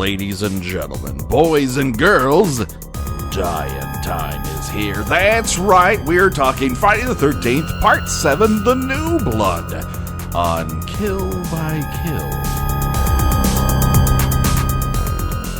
Ladies and gentlemen, boys and girls, Dying Time is here. That's right, we're talking Friday the 13th, Part 7, The New Blood, on Kill by Kill.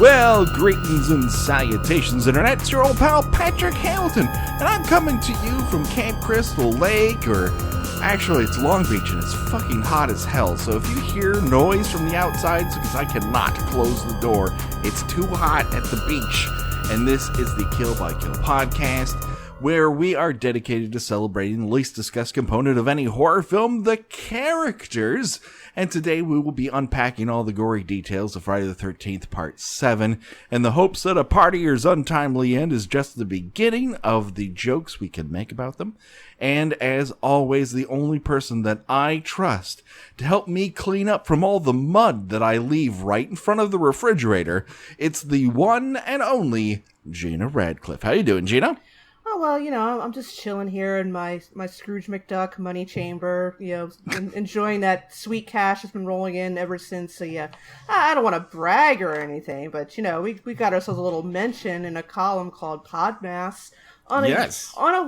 Well, greetings and salutations, Internet. It's your old pal, Patrick Hamilton, and I'm coming to you from Camp Crystal Lake, or actually, it's Long Beach, and it's fucking hot as hell. So if you hear noise from the outside, it's because I cannot close the door. It's too hot at the beach. And this is the Kill by Kill podcast, where we are dedicated to celebrating the least discussed component of any horror film, the characters. And today we will be unpacking all the gory details of Friday the 13th, Part 7, in the hopes that a partier's untimely end is just the beginning of the jokes we can make about them. And as always, the only person that I trust to help me clean up from all the mud that I leave right in front of the refrigerator, it's the one and only Gina Radcliffe. How you doing, Gina? Oh, well, you know, I'm just chilling here in my Scrooge McDuck money chamber, you know, enjoying that sweet cash that's been rolling in ever since. So, yeah, I don't want to brag or anything, but, you know, we got ourselves a little mention in a column called Podmas on a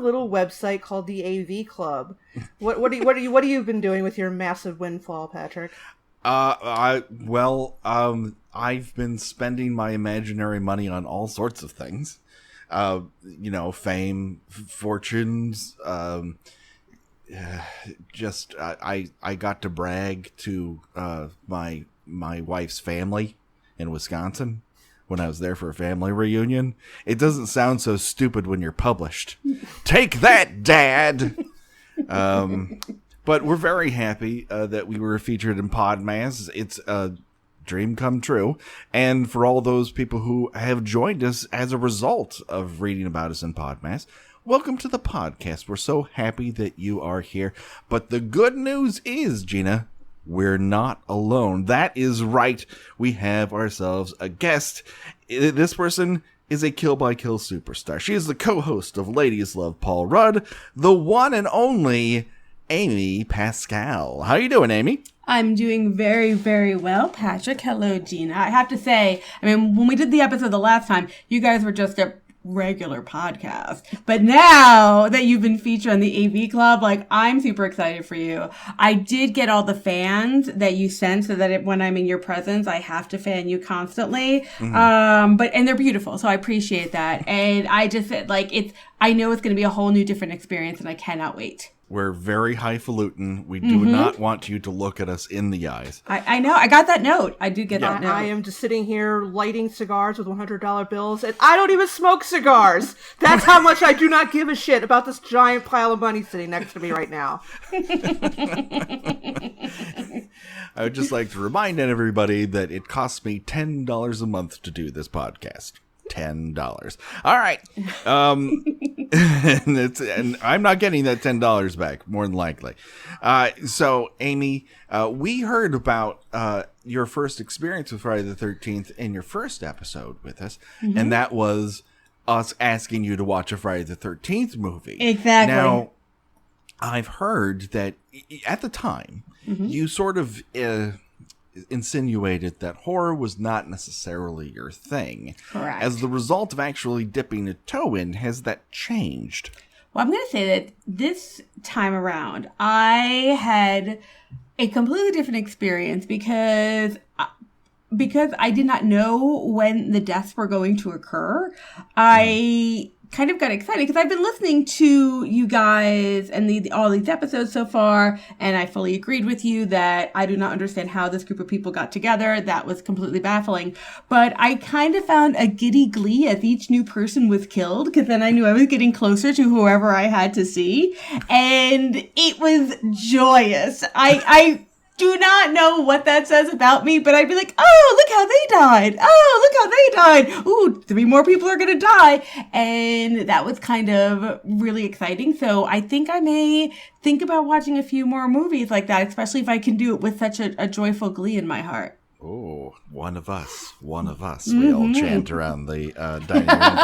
little website called the AV Club. What have you been doing with your massive windfall, Patrick? I've been spending my imaginary money on all sorts of things. You know, fame, fortunes, I got to brag to my wife's family in Wisconsin when I was there for a family reunion. It doesn't sound so stupid when you're published. Take that, Dad! But we're very happy that we were featured in Podmas. It's a dream come true. And for all those people who have joined us as a result of reading about us in Podmas, welcome to the podcast. We're so happy that you are here. But the good news is, Gina, we're not alone. That is right. We have ourselves a guest. This person is a Kill by Kill superstar. She is the co-host of Ladies Love Paul Rudd, the one and only Amy Pascale. How you doing, Amy? I'm doing very, very well, Patrick. Hello, Gina. I have to say, I mean, when we did the episode the last time, you guys were just a regular podcast. But now that you've been featured on the AV Club, like, I'm super excited for you. I did get all the fans that you sent so that when I'm in your presence, I have to fan you constantly. Mm-hmm. And they're beautiful, so I appreciate that. And I just said, like, I know it's going to be a whole new different experience, and I cannot wait. We're very highfalutin. We do not want you to look at us in the eyes. I know. I got that note. I do get that note. I am just sitting here lighting cigars with $100 bills, and I don't even smoke cigars. That's how much I do not give a shit about this giant pile of money sitting next to me right now. I would just like to remind everybody that it costs me $10 a month to do this podcast. $10. All right. And I'm not getting that $10 back, more than likely. So, Amy, we heard about your first experience with Friday the 13th in your first episode with us, and that was us asking you to watch a Friday the 13th movie. Exactly. Now, I've heard that at the time, you sort of insinuated that horror was not necessarily your thing. Correct. As the result of actually dipping a toe in, has that changed? Well, I'm going to say that this time around, I had a completely different experience because I did not know when the deaths were going to occur. I kind of got excited because I've been listening to you guys and all these episodes so far, and I fully agreed with you that I do not understand how this group of people got together. That was completely baffling. But I kind of found a giddy glee as each new person was killed, because then I knew I was getting closer to whoever I had to see, and it was joyous. I do not know what that says about me, but I'd be like, oh, look how they died. Oh, look how they died. Ooh, 3 more people are going to die. And that was kind of really exciting. So I think I may think about watching a few more movies like that, especially if I can do it with such a joyful glee in my heart. Oh, one of us. We all chant around the dining room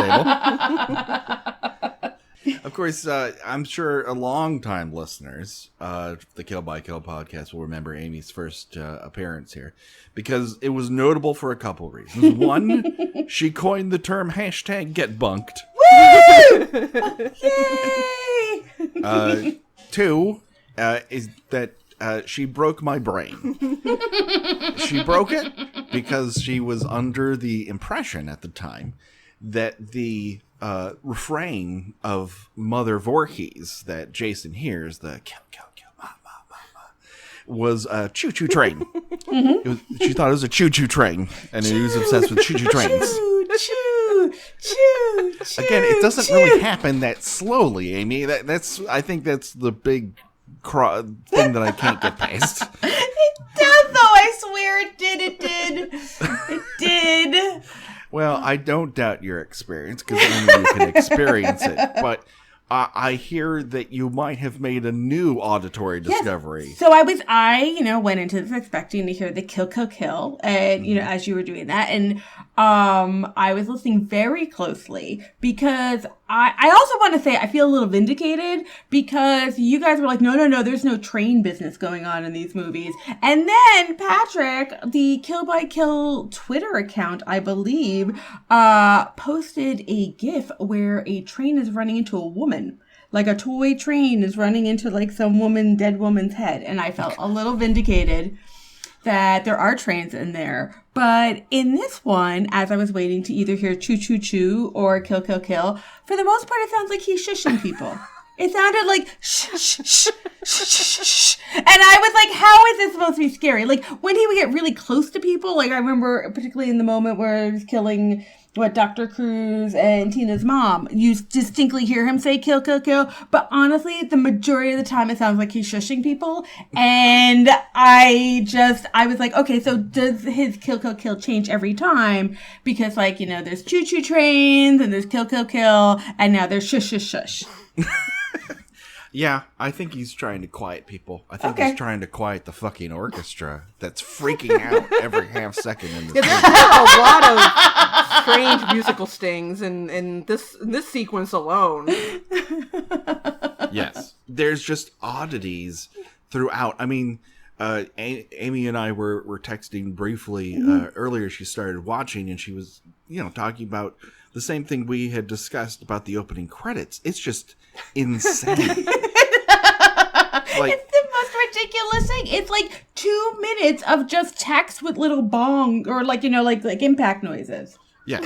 table. Of course, I'm sure a long-time listeners of the Kill by Kill podcast will remember Amy's first appearance here, because it was notable for a couple of reasons. One, she coined the term #GetBunked. Woo! Yay! Two, is that she broke my brain. She broke it because she was under the impression at the time that the refrain of Mother Voorhees that Jason hears, the kill, kill, kill, ma, ma, ma, ma, was a choo-choo train. She thought it was a choo-choo train, and he was obsessed with choo-choo trains. Choo, choo, choo, Again, it doesn't choo. really happen that slowly, Amy. I think that's the big thing that I can't get past. It does, though. I swear it did. It did. It did. Well, I don't doubt your experience, because only you can experience it. But I hear that you might have made a new auditory discovery. Yes. So I went into this expecting to hear the kill, kill, kill, and as you were doing that, and I was listening very closely because I also want to say I feel a little vindicated because you guys were like, no, there's no train business going on in these movies, and then Patrick, the Kill by Kill Twitter account, I believe, posted a GIF where a train is running into a woman. Like a toy train is running into like some dead woman's head. And I felt a little vindicated that there are trains in there. But in this one, as I was waiting to either hear choo choo choo or kill kill kill, for the most part, it sounds like he's shushing people. It sounded like shh, shh, shh, shh, shh, shh. And I was like, how is this supposed to be scary? Like when he would get really close to people, like I remember particularly in the moment where he was killing Dr. Cruz and Tina's mom, you distinctly hear him say kill, kill, kill. But honestly, the majority of the time it sounds like he's shushing people. And I was like, okay, so does his kill, kill, kill change every time? Because there's choo-choo trains and there's kill, kill, kill. And now there's shush, shush, shush. Yeah, I think he's trying to quiet people. I think he's trying to quiet the fucking orchestra that's freaking out every half second in this movie. There are a lot of strange musical stings in this sequence alone. Yes. There's just oddities throughout. I mean, Amy and I were texting briefly earlier. She started watching, and she was, talking about the same thing we had discussed about the opening credits. It's just insane. It's the most ridiculous thing. It's like 2 minutes of just text with little bong or like impact noises. Yeah.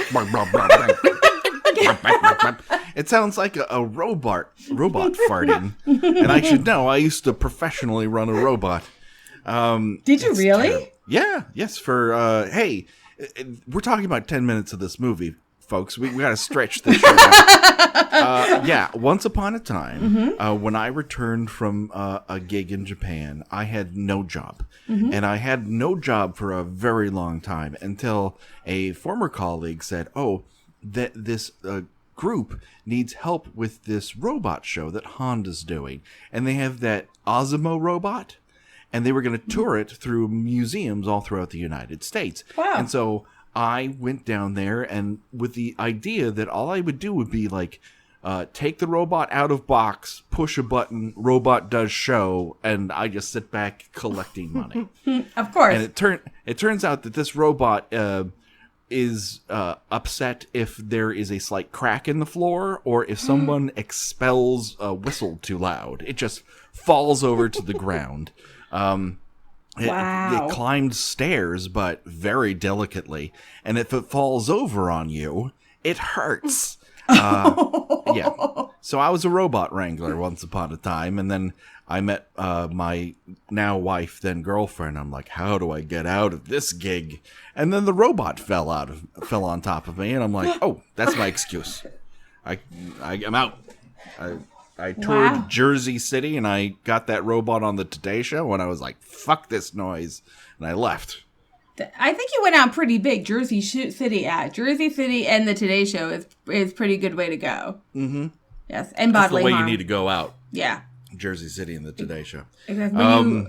It sounds like a robot farting. And I should know, I used to professionally run a robot. Did you really? Terrible. Yeah. Yes. Hey, we're talking about 10 minutes of this movie, folks. We got to stretch this shit out. Yeah. Once upon a time, when I returned from a gig in Japan, I had no job. And I had no job for a very long time until a former colleague said, that this group needs help with this robot show that Honda's doing. And they have that Osmo robot. And they were going to tour it through museums all throughout the United States. Wow. And so I went down there, and with the idea that all I would do would be like, take the robot out of box, push a button, robot does show, and I just sit back collecting money. Of course. And it turns out that this robot is upset if there is a slight crack in the floor, or if someone expels a whistle too loud. It just falls over to the ground. It climbed stairs, but very delicately. And if it falls over on you, it hurts. Yeah. So I was a robot wrangler once upon a time, and then I met my now wife, then girlfriend. I'm like, how do I get out of this gig? And then the robot fell on top of me, and I'm like, oh, that's my excuse. I'm out. I toured Jersey City, and I got that robot on the Today Show, and I was like, fuck this noise, and I left. I think you went out pretty big. Jersey City and the Today Show is pretty good way to go. Mm-hmm. Yes, and That's bodily the way harm. you need to go out. Yeah. Jersey City and the Today Show. Exactly.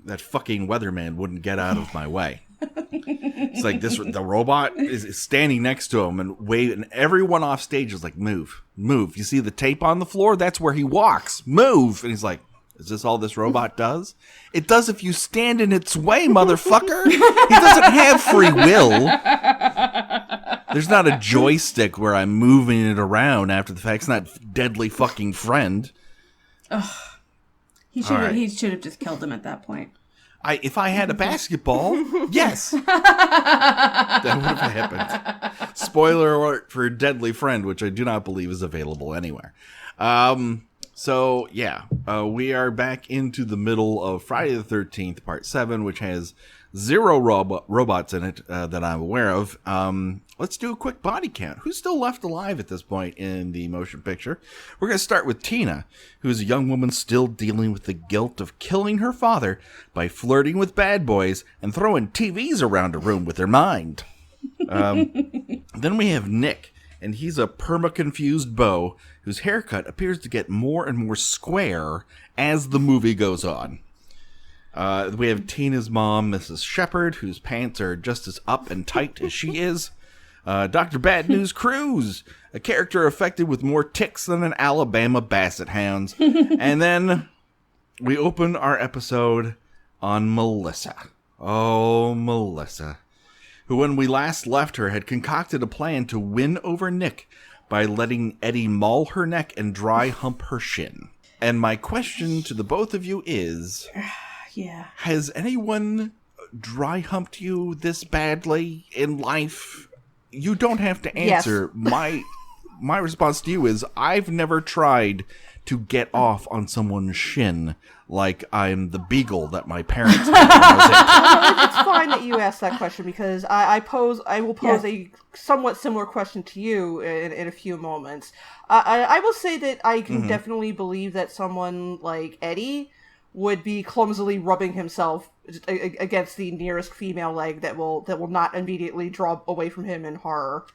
That fucking weatherman wouldn't get out of my way. It's like the robot is standing next to him and waving, and everyone off stage is like, move. You see the tape on the floor? That's where he walks. Move. And he's like, is this all this robot does? It does if you stand in its way, motherfucker. He doesn't have free will. There's not a joystick where I'm moving it around after the fact. It's not Deadly fucking Friend. Ugh. He should have just killed him at that point. If I had a basketball, yes. That would have happened. Spoiler alert for Deadly Friend, which I do not believe is available anywhere. So, yeah, we are back into the middle of Friday the 13th, Part 7, which has 0 robots in it that I'm aware of. Let's do a quick body count. Who's still left alive at this point in the motion picture? We're going to start with Tina, who is a young woman still dealing with the guilt of killing her father by flirting with bad boys and throwing TVs around a room with her mind. Then we have Nick, and he's a perma-confused beau whose haircut appears to get more and more square as the movie goes on. We have Tina's mom, Mrs. Shepard, whose pants are just as up and tight as she is. Dr. Bad News Cruz, a character affected with more ticks than an Alabama Basset Hound. And then we open our episode on Melissa. Oh, Melissa. Who, when we last left her, had concocted a plan to win over Nick by letting Eddie maul her neck and dry hump her shin. And my question to the both of you is... Yeah. Has anyone dry humped you this badly in life? You don't have to answer. Yes. My response to you is I've never tried to get off on someone's shin like I'm the beagle that my parents had when I was 8. It's fine that you asked that question because I will pose a somewhat similar question to you in a few moments. I will say that I can definitely believe that someone like Eddie would be clumsily rubbing himself against the nearest female leg that will not immediately draw away from him in horror.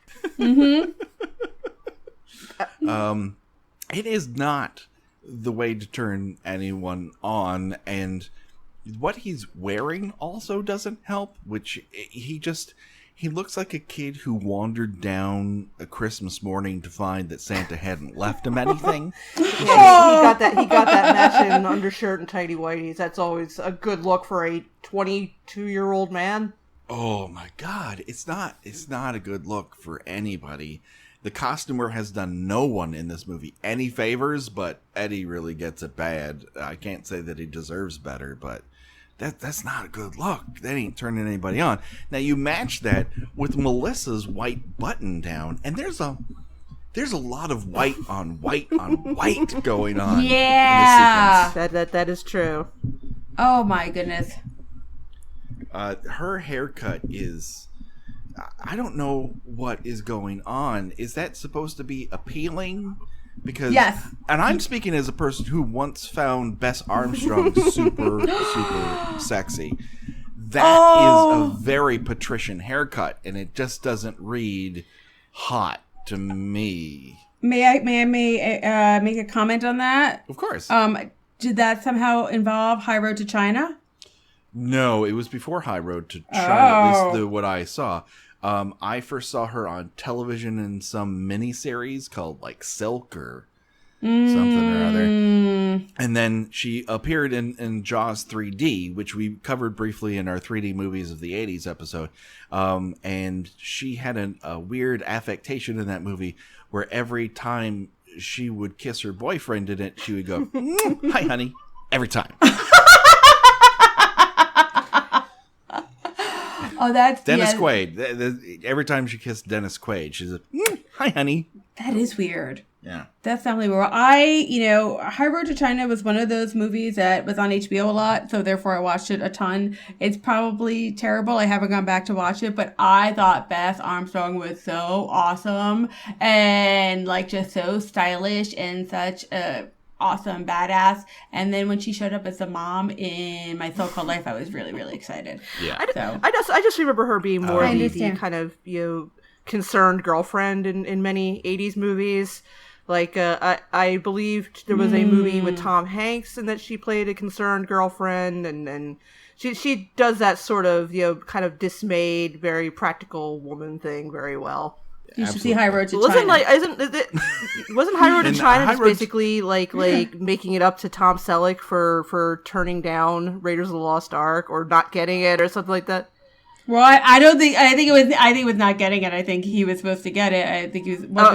It is not the way to turn anyone on, and what he's wearing also doesn't help, which he looks like a kid who wandered down a Christmas morning to find that Santa hadn't left him anything. Yeah, he got that matching undershirt and tidy whities. That's always a good look for a 22-year-old man. Oh my God, it's not a good look for anybody. The costumer has done no one in this movie any favors, but Eddie really gets it bad. I can't say that he deserves better, but that's not a good look. That ain't turning anybody on. Now you match that with Melissa's white button down, and there's a lot of white on white on white going on. Yeah, that is true. Oh my goodness. Her haircut is... I don't know what is going on. Is that supposed to be appealing? Because yes. And I'm speaking as a person who once found Bess Armstrong super sexy. That is a very patrician haircut, and it just doesn't read hot to me. May I make a comment on that? Of course. Did that somehow involve High Road to China? No, it was before High Road to China, at least what I saw. I first saw her on television in some miniseries called like Silk or something or other. And then she appeared in Jaws 3D, which we covered briefly in our 3D movies of the 80s episode. And she had a weird affectation in that movie where every time she would kiss her boyfriend in it, she would go, "Hi, honey," every time. Oh, that's Dennis Quaid. Every time she kissed Dennis Quaid, she's like, "Hi, honey." That is weird. Yeah. That's definitely weird. High Road to China was one of those movies that was on HBO a lot, so therefore I watched it a ton. It's probably terrible. I haven't gone back to watch it, but I thought Bess Armstrong was so awesome and like just so stylish and such a awesome badass. And then when she showed up as the mom in My So-Called Life, I was really, really excited. Yeah. I just remember her being more the kind of concerned girlfriend in many 80s movies. Like, I believe there was a movie with Tom Hanks and that she played a concerned girlfriend, and she does that sort of, kind of dismayed, very practical woman thing very well. You should see High Road to Wasn't China. Wasn't High Road to China High just Road basically like making it up to Tom Selleck for turning down Raiders of the Lost Ark or not getting it or something like that? Well, I don't think. I think it was not getting it. I think he was supposed to get it. I think he was about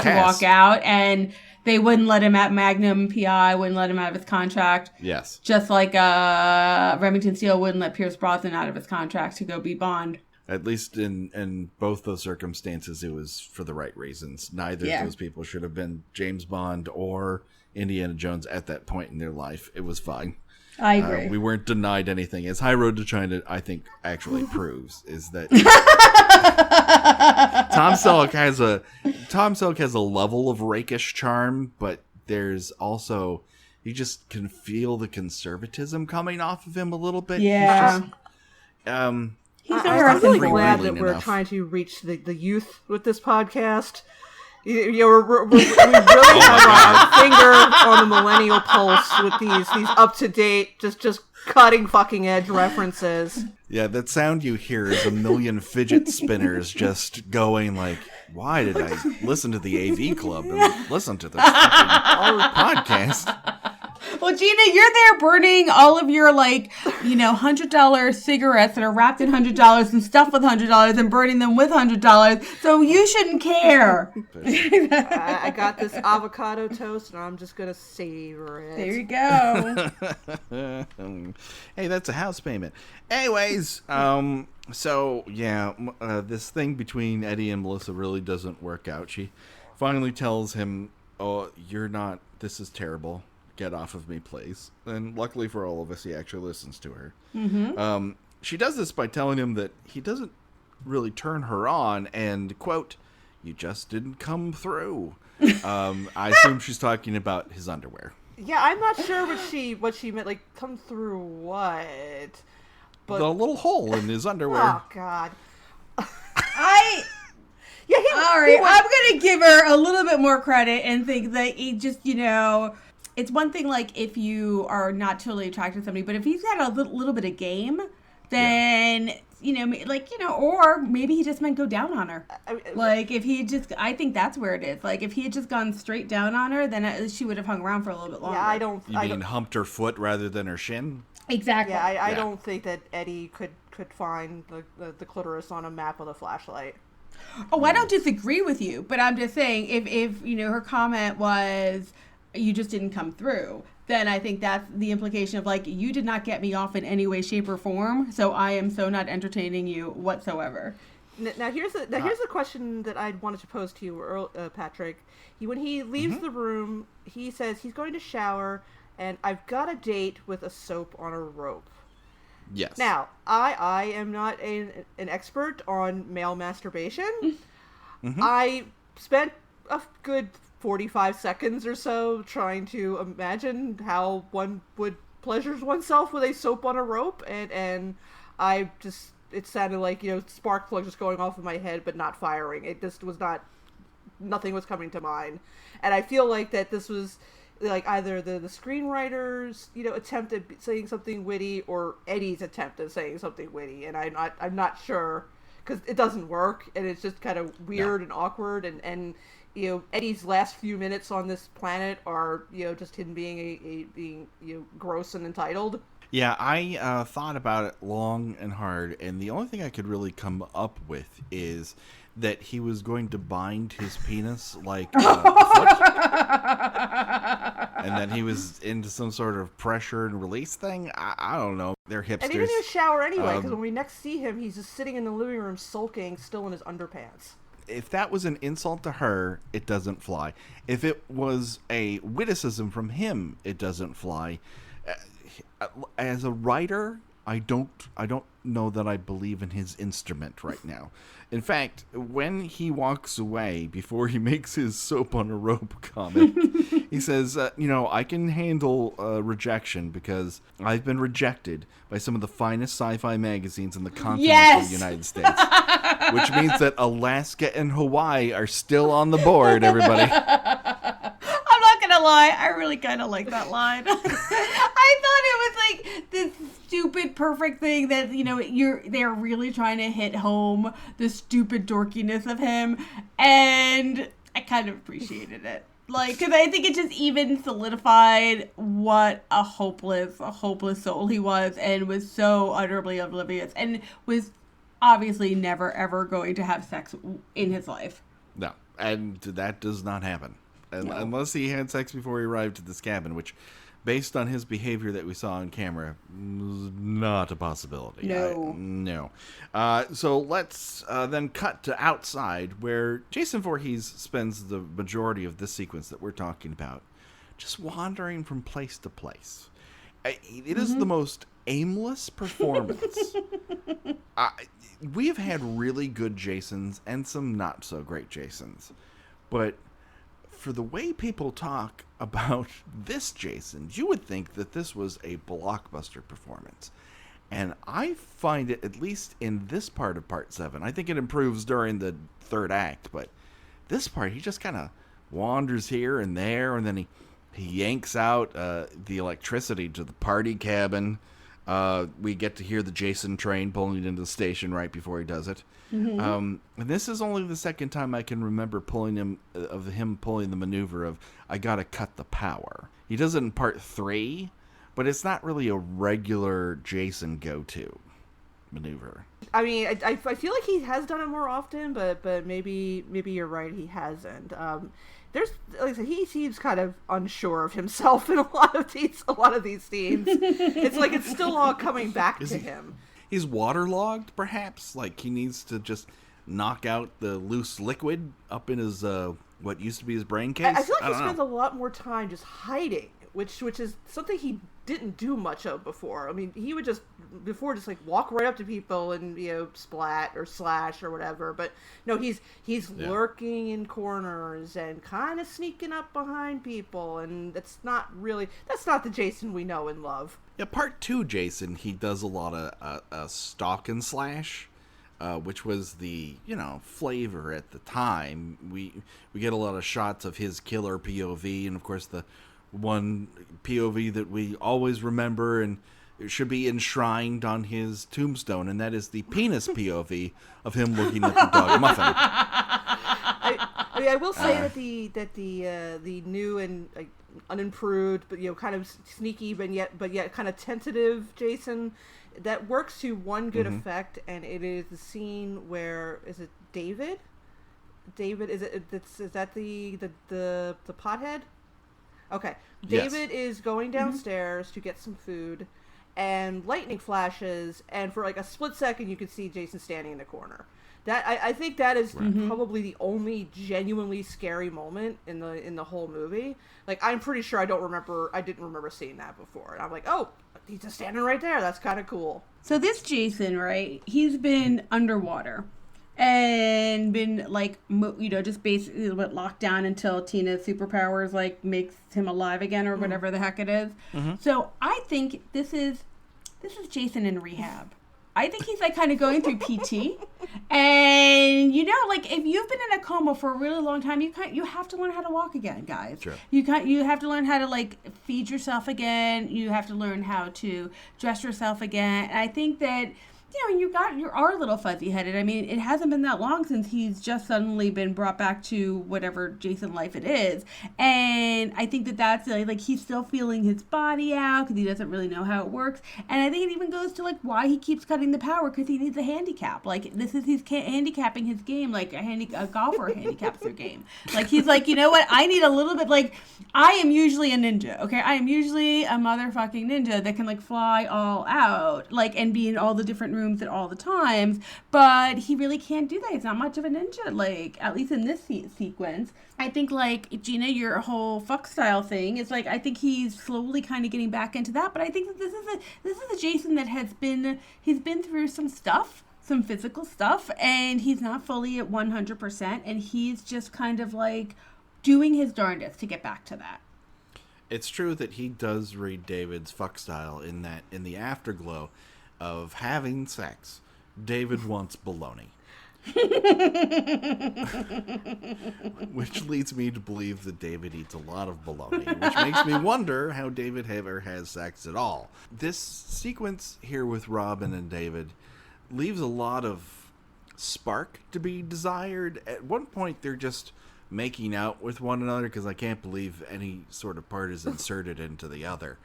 to walk out, and they wouldn't let him at Magnum PI. Wouldn't let him out of his contract. Yes. Just like Remington Steele wouldn't let Pierce Brosnan out of his contract to go be Bond. At least in both those circumstances, it was for the right reasons. Neither of those people should have been James Bond or Indiana Jones at that point in their life. It was fine. I agree. We weren't denied anything. As High Road to China, I think, actually proves, is that Tom Selleck has a level of rakish charm, but there's also, you just can feel the conservatism coming off of him a little bit. Yeah. I'm really glad that we're trying to reach the youth with this podcast. We really have our finger on the millennial pulse with these up to date, just cutting fucking edge references. Yeah, that sound you hear is a million fidget spinners just going like, why did I listen to the AV Club and listen to this podcast? Well, Gina, you're there burning all of your, $100 cigarettes that are wrapped in $100 and stuffed with $100 and burning them with $100. So you shouldn't care. I got this avocado toast and I'm just going to savor it. There you go. Hey, that's a house payment. Anyways, this thing between Eddie and Melissa really doesn't work out. She finally tells him, oh, this is terrible. Get off of me, please. And luckily for all of us, he actually listens to her. Mm-hmm. She does this by telling him that he doesn't really turn her on and, quote, you just didn't come through. I assume she's talking about his underwear. Yeah, I'm not sure what she meant, like, come through what? But the little hole in his underwear. Oh, God. All right, I'm going to give her a little bit more credit and think that he just, it's one thing, like, if you are not totally attracted to somebody, but if he's got a little bit of game, then, or maybe he just meant go down on her. I think that's where it is. Like, if he had just gone straight down on her, then she would have hung around for a little bit longer. Yeah, You mean humped her foot rather than her shin? Exactly. Yeah, I don't think that Eddie could find the clitoris on a map with a flashlight. Oh, I don't disagree with you, but I'm just saying, if her comment was, you just didn't come through, then I think that's the implication of, like, you did not get me off in any way, shape, or form, so I am so not entertaining you whatsoever. Now here's the question that I wanted to pose to you, Patrick. When he leaves the room, he says he's going to shower, and I've got a date with a soap on a rope. Yes. Now, I am not an expert on male masturbation. Mm-hmm. I spent a good 45 seconds or so trying to imagine how one would pleasure oneself with a soap on a rope, and it sounded like, spark plugs just going off in my head but not firing. It just was nothing was coming to mind. And I feel like that this was like either the screenwriter's attempt at saying something witty or Eddie's attempt at saying something witty, and I'm not sure, because it doesn't work and it's just kind of weird and awkward, and Eddie's last few minutes on this planet are just him being gross and entitled. Yeah, I thought about it long and hard, and the only thing I could really come up with is that he was going to bind his penis like a foot, and then he was into some sort of pressure and release thing. I don't know. They're hipsters. And he didn't even shower anyway, because when we next see him, he's just sitting in the living room sulking, still in his underpants. If that was an insult to her, it doesn't fly. If it was a witticism from him, it doesn't fly. As a writer, I don't know that I believe in his instrument right now. In fact, when he walks away, before he makes his soap on a rope comment, he says, I can handle rejection because I've been rejected by some of the finest sci-fi magazines in the continent of the United States. Which means that Alaska and Hawaii are still on the board, everybody. gonna lie, I really kind of like that line. I thought it was like this stupid, perfect thing that, you know, they're really trying to hit home the stupid dorkiness of him, and I kind of appreciated it. Like, because I think it just even solidified what a hopeless soul he was, and was so utterly oblivious, and was obviously never ever going to have sex in his life. No, and that does not happen. Unless he had sex before he arrived at this cabin, which, based on his behavior that we saw on camera, was not a possibility. No. So let's then cut to outside, where Jason Voorhees spends the majority of this sequence that we're talking about just wandering from place to place. It is the most aimless performance. We have had really good Jasons and some not so great Jasons, but for the way people talk about this Jason, you would think that this was a blockbuster performance. And I find it, at least in this part of Part 7, I think it improves during the third act, but this part, he just kind of wanders here and there, and then he yanks out the electricity to the party cabin. We get to hear the Jason train pulling into the station right before he does it. And this is only the second time I can remember him pulling the maneuver of, I gotta cut the power. He does it in Part 3, but it's not really a regular Jason go-to maneuver. I mean, I feel like he has done it more often, but maybe you're right, he hasn't. There's, like I said, he seems kind of unsure of himself in a lot of these scenes. It's like it's still all coming back to him. He's waterlogged, perhaps. Like he needs to just knock out the loose liquid up in his what used to be his brain case. I feel like he spends a lot more time just hiding, which is something he didn't do much of before. I mean, he would just like walk right up to people and, you know, splat or slash or whatever. But no, he's lurking in corners and kind of sneaking up behind people, and that's not the Jason we know and love. Yeah, Part 2 Jason, he does a lot of stalk and slash, which was the, you know, flavor at the time. We get a lot of shots of his killer POV, and of course the one POV that we always remember and it should be enshrined on his tombstone, and that is the penis POV of him looking at the dog muffin. I mean, I will say that the new and unimproved, but, you know, kind of sneaky, but yet kind of tentative Jason, that works to one good effect, and it is the scene where, is it David? Is that the pothead? Okay. David is going downstairs to get some food, and lightning flashes, and for like a split second you can see Jason standing in the corner. That I think that is probably the only genuinely scary moment in the whole movie. Like, I'm pretty sure I didn't remember seeing that before. And I'm like, oh, he's just standing right there. That's kind of cool. So this Jason, right, he's been underwater and been, like, you know, just basically locked down until Tina's superpowers, like, makes him alive again or whatever the heck it is. So I think this is Jason in rehab. I think he's, like, kind of going through PT. And, you know, like, if you've been in a coma for a really long time, you have to learn how to walk again, guys. Sure. You have to learn how to, like, feed yourself again. You have to learn how to dress yourself again. And I think that, you know, you are a little fuzzy-headed. I mean, it hasn't been that long since he's just suddenly been brought back to whatever Jason life it is. And I think that that's, like, he's still feeling his body out because he doesn't really know how it works. And I think it even goes to, like, why he keeps cutting the power, because he needs a handicap. Like, he's handicapping his game like a golfer handicaps their game. Like, he's like, you know what? I need a little bit, like, I am usually a ninja, okay? I am usually a motherfucking ninja that can, like, fly all out, like, and be in all the different rooms at all the times, but he really can't do that. He's not much of a ninja, like, at least in this sequence. I think, like, Gina, your whole fuck style thing is, like, I think he's slowly kind of getting back into that, but I think that this is a Jason that he's been through some stuff, some physical stuff, and he's not fully at 100%, and he's just kind of, like, doing his darndest to get back to that. It's true that he does read David's fuck style in that, in the afterglow of having sex, David wants baloney. Which leads me to believe that David eats a lot of bologna, which makes me wonder how David ever has sex at all. This sequence here with Robin and David leaves a lot of spark to be desired. At one point, they're just making out with one another, because I can't believe any sort of part is inserted into the other.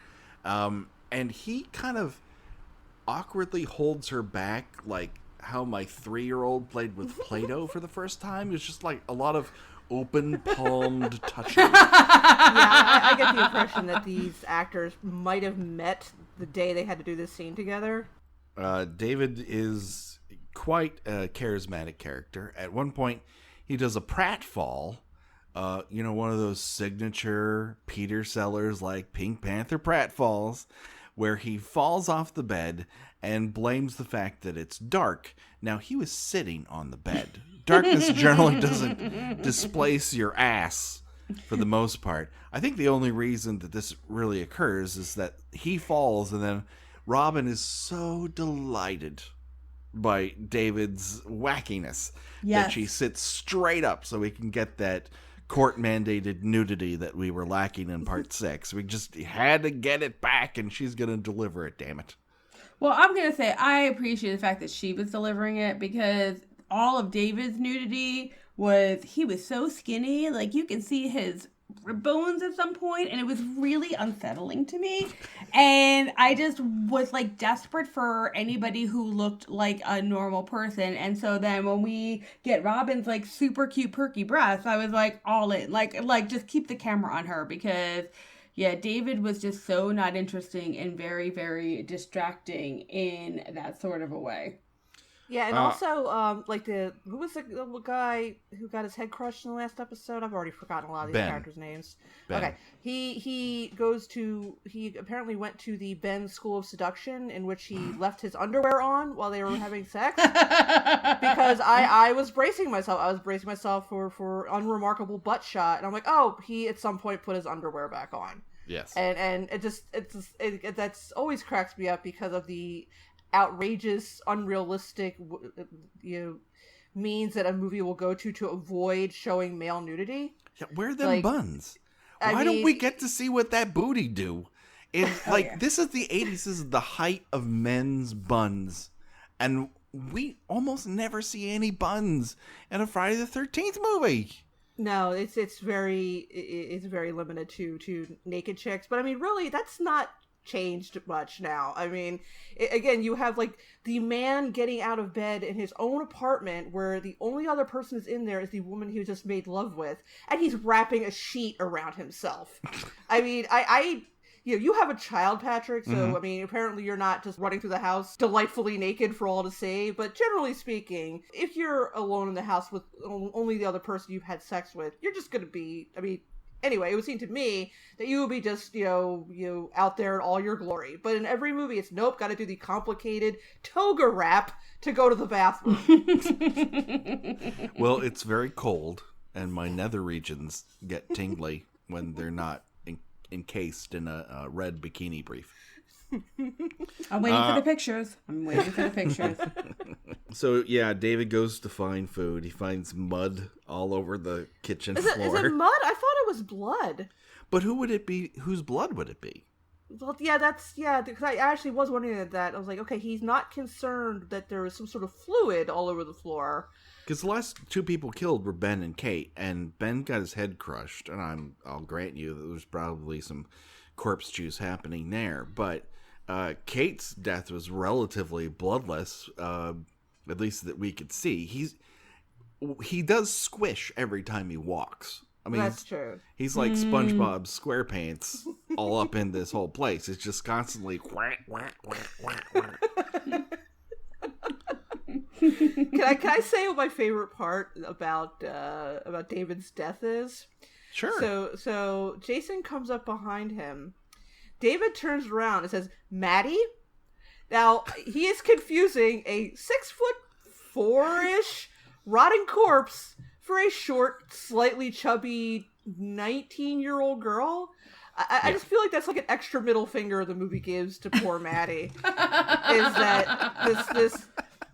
And he kind of awkwardly holds her back, like how my 3-year-old played with Play-Doh for the first time. It's just like a lot of open palmed touching. Yeah, I get the impression that these actors might have met the day they had to do this scene together. David is quite a charismatic character. At one point, he does a pratfall. One of those signature Peter Sellers, like Pink Panther pratfalls, where he falls off the bed and blames the fact that it's dark. Now, he was sitting on the bed. Darkness generally doesn't displace your ass for the most part. I think the only reason that this really occurs is that he falls, and then Robin is so delighted by David's wackiness that she sits straight up so we can get that court-mandated nudity that we were lacking in part 6. We just had to get it back, and she's going to deliver it, damn it. Well, I'm going to say I appreciate the fact that she was delivering it, because all of David's nudity he was so skinny, like you can see his rib bones at some point, and it was really unsettling to me. And I just was like desperate for anybody who looked like a normal person. And so then when we get Robin's like super cute perky breasts, I was like all in, like just keep the camera on her, because yeah, David was just so not interesting and very, very distracting in that sort of a way. Yeah, and also, who was the guy who got his head crushed in the last episode? I've already forgotten a lot of these characters' names. Ben. Okay, he apparently went to the Ben School of Seduction, in which he left his underwear on while they were having sex. Because I was bracing myself. I was bracing myself for unremarkable butt shot, and I'm like, oh, he at some point put his underwear back on. Yes, and it that's always cracks me up because of the outrageous, unrealistic, means that a movie will go to avoid showing male nudity. Yeah, where are them buns? Why don't we get to see what that booty do? This is the 80s. This is the height of men's buns, and we almost never see any buns in a Friday the 13th movie. No, it's very limited to naked chicks. But I mean, really, that's not changed much now. I mean, again, you have like the man getting out of bed in his own apartment, where the only other person is in there is the woman he just made love with, and he's wrapping a sheet around himself. I mean, you have a child, Patrick, so I mean, apparently you're not just running through the house delightfully naked for all to see, but generally speaking, if you're alone in the house with only the other person you've had sex with, you're just going to be, anyway, it would seem to me that you would be just, out there in all your glory. But in every movie, it's nope, got to do the complicated toga wrap to go to the bathroom. Well, it's very cold, and my nether regions get tingly when they're not encased in a red bikini brief. I'm waiting for the pictures. So, yeah, David goes to find food. He finds mud all over the kitchen floor. Is it mud? I thought it was blood. But who would it be? Whose blood would it be? Well, because I actually was wondering that. I was like, okay, he's not concerned that there was some sort of fluid all over the floor. Because the last 2 people killed were Ben and Kate, and Ben got his head crushed, and I'll grant you that there's probably some corpse juice happening there, but Kate's death was relatively bloodless, at least that we could see. He does squish every time he walks. I mean, that's true. He's like SpongeBob SquarePants all up in this whole place. It's just constantly quack, quack, quack, quack, quack. Can I say what my favorite part about David's death is? Sure. So Jason comes up behind him. David turns around and says, "Maddie?" Now, he is confusing a 6'4" rotting corpse for a short, slightly chubby 19-year-old girl. I just feel like that's like an extra middle finger the movie gives to poor Maddie. Is that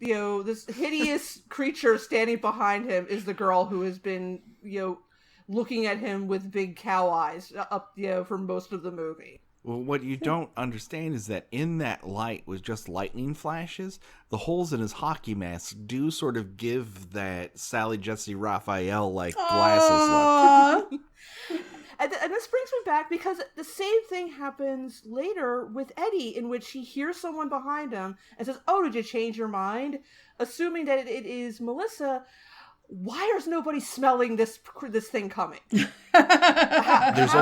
this hideous creature standing behind him is the girl who has been, looking at him with big cow eyes up, for most of the movie. Well, what you don't understand is that in that light with just lightning flashes, the holes in his hockey mask do sort of give that Sally Jesse Raphael glasses look. And this brings me back because the same thing happens later with Eddie, in which he hears someone behind him and says, "Oh, did you change your mind?" Assuming that it is Melissa. Why is nobody smelling this thing coming? There's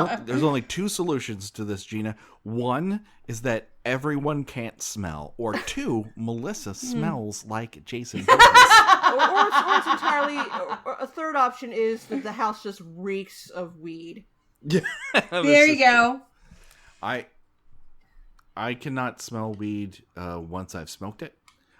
only two solutions to this, Gina. One is that everyone can't smell, or two, Melissa smells like Jason. or it's entirely. Or a third option is that the house just reeks of weed. Yeah, there you go. I cannot smell weed once I've smoked it.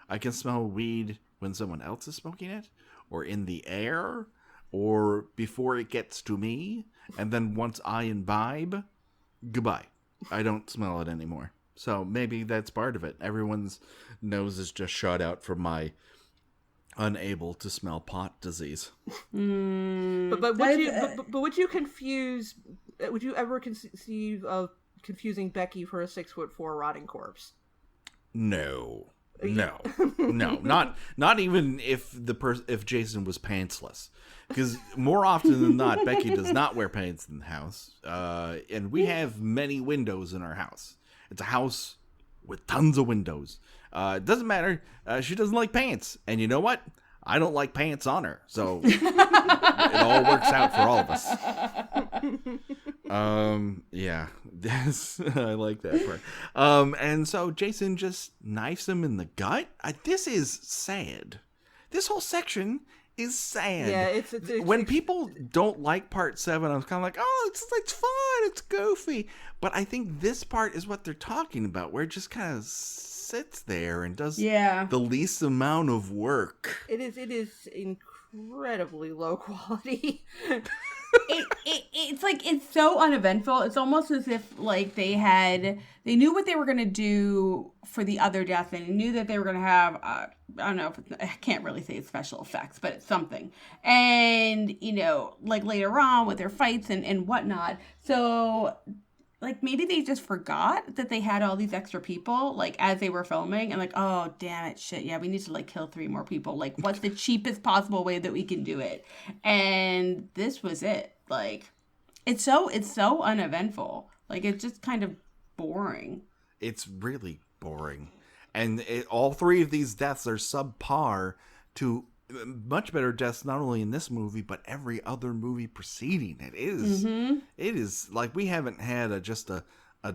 I can smell weed when someone else is smoking it, or in the air, or before it gets to me, and then once I imbibe, goodbye. I don't smell it anymore. So maybe that's part of it. Everyone's nose is just shut out from my unable to smell pot disease. But would you confuse? Would you ever conceive of confusing Becky for a 6'4" rotting corpse? No, not even if Jason was pantsless, because more often than not, Becky does not wear pants in the house, and we have many windows in our house. It's a house with tons of windows. It doesn't matter. She doesn't like pants, and you know what? I don't like pants on her, so it all works out for all of us. Yeah, I like that part. And so Jason just knifes him in the gut. This is sad. This whole section is sad. Yeah, it's when people don't like part 7, I was kind of like, oh, it's fun, it's goofy. But I think this part is what they're talking about, where it just kind of sits there and does the least amount of work. It is incredibly low quality. It's so uneventful. It's almost as if like they knew what they were going to do for the other death, and knew that they were going to have I don't know, I can't really say it's special effects, but it's something. And like later on with their fights and whatnot. So like maybe they just forgot that they had all these extra people like as they were filming, and like, oh damn it, shit, yeah, we need to like kill 3 more people. Like, what's the cheapest possible way that we can do it? And this was it. Like, it's so uneventful. Like, it's just kind of boring. It's really boring, and all 3 of these deaths are subpar to much better deaths, not only in this movie but every other movie preceding it. It is like we haven't had just a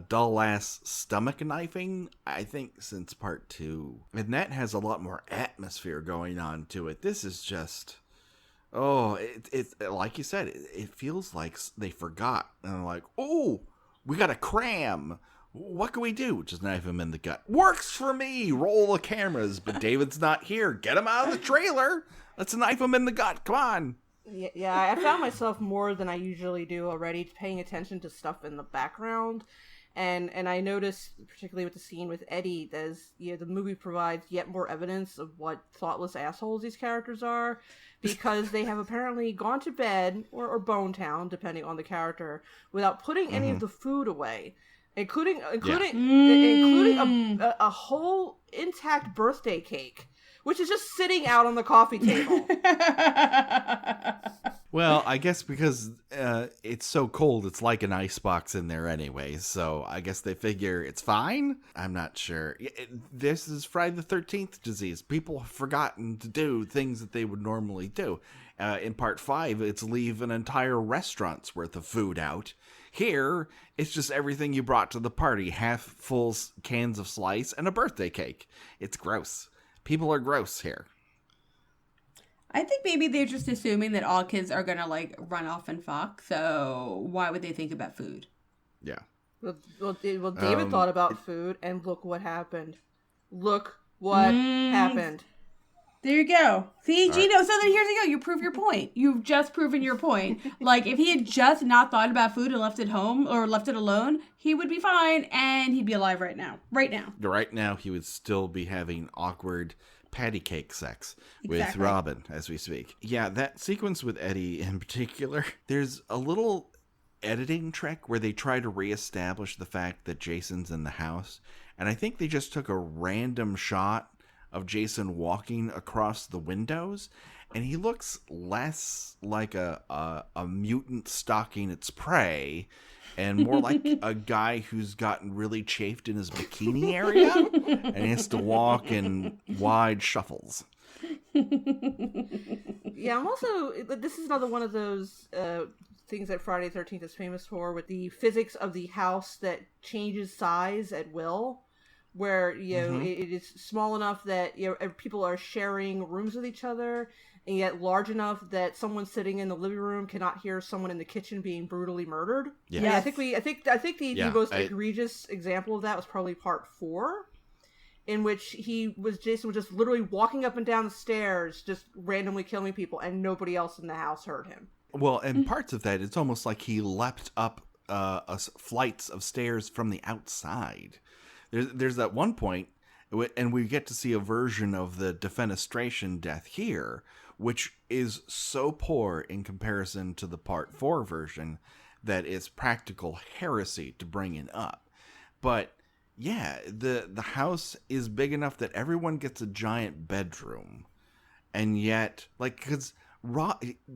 dull ass stomach knifing, I think, since part 2, and that has a lot more atmosphere going on to it. This is just it like you said, it feels like they forgot and they're like, oh, we gotta cram. What can we do? Just knife him in the gut. Works for me. Roll the cameras. But David's not here. Get him out of the trailer. Let's knife him in the gut. Come on. Yeah, I found myself more than I usually do already paying attention to stuff in the background. And I noticed, particularly with the scene with Eddie, as the movie provides yet more evidence of what thoughtless assholes these characters are, because they have apparently gone to bed, or Bone Town, depending on the character, without putting any of the food away. Including a whole intact birthday cake, which is just sitting out on the coffee table. Well, I guess because it's so cold, it's like an icebox in there anyway. So I guess they figure it's fine. I'm not sure. This is Friday the 13th disease. People have forgotten to do things that they would normally do. In part 5, it's leave an entire restaurant's worth of food out. Here, it's just everything you brought to the party. Half full cans of slice and a birthday cake. It's gross. People are gross here. I think maybe they're just assuming that all kids are going to like run off and fuck. So why would they think about food? Yeah. Well, David thought about food, and look what happened. Look what happened. There you go. See, Gino, so then here's you go. You prove your point. You've just proven your point. Like, if he had just not thought about food and left it home or left it alone, he would be fine and he'd be alive right now. Right now. Right now, he would still be having awkward patty cake sex with Robin as we speak. Yeah, that sequence with Eddie in particular, there's a little editing trick where they try to reestablish the fact that Jason's in the house. And I think they just took a random shot of Jason walking across the windows, and he looks less like a mutant stalking its prey and more like a guy who's gotten really chafed in his bikini area and he has to walk in wide shuffles. Yeah, I'm also, this is another one of those things that Friday the 13th is famous for, with the physics of the house that changes size at will. Where, you know, it is small enough that, you know, people are sharing rooms with each other, and yet large enough that someone sitting in the living room cannot hear someone in the kitchen being brutally murdered. Yeah. Yeah, I think the most egregious example of that was probably part 4, in which Jason was just literally walking up and down the stairs, just randomly killing people, and nobody else in the house heard him. Well, and parts of that, it's almost like he leapt up flights of stairs from the outside. There's that one point, and we get to see a version of the defenestration death here, which is so poor in comparison to the Part 4 version that it's practical heresy to bring it up. But yeah, the house is big enough that everyone gets a giant bedroom, and yet, like, because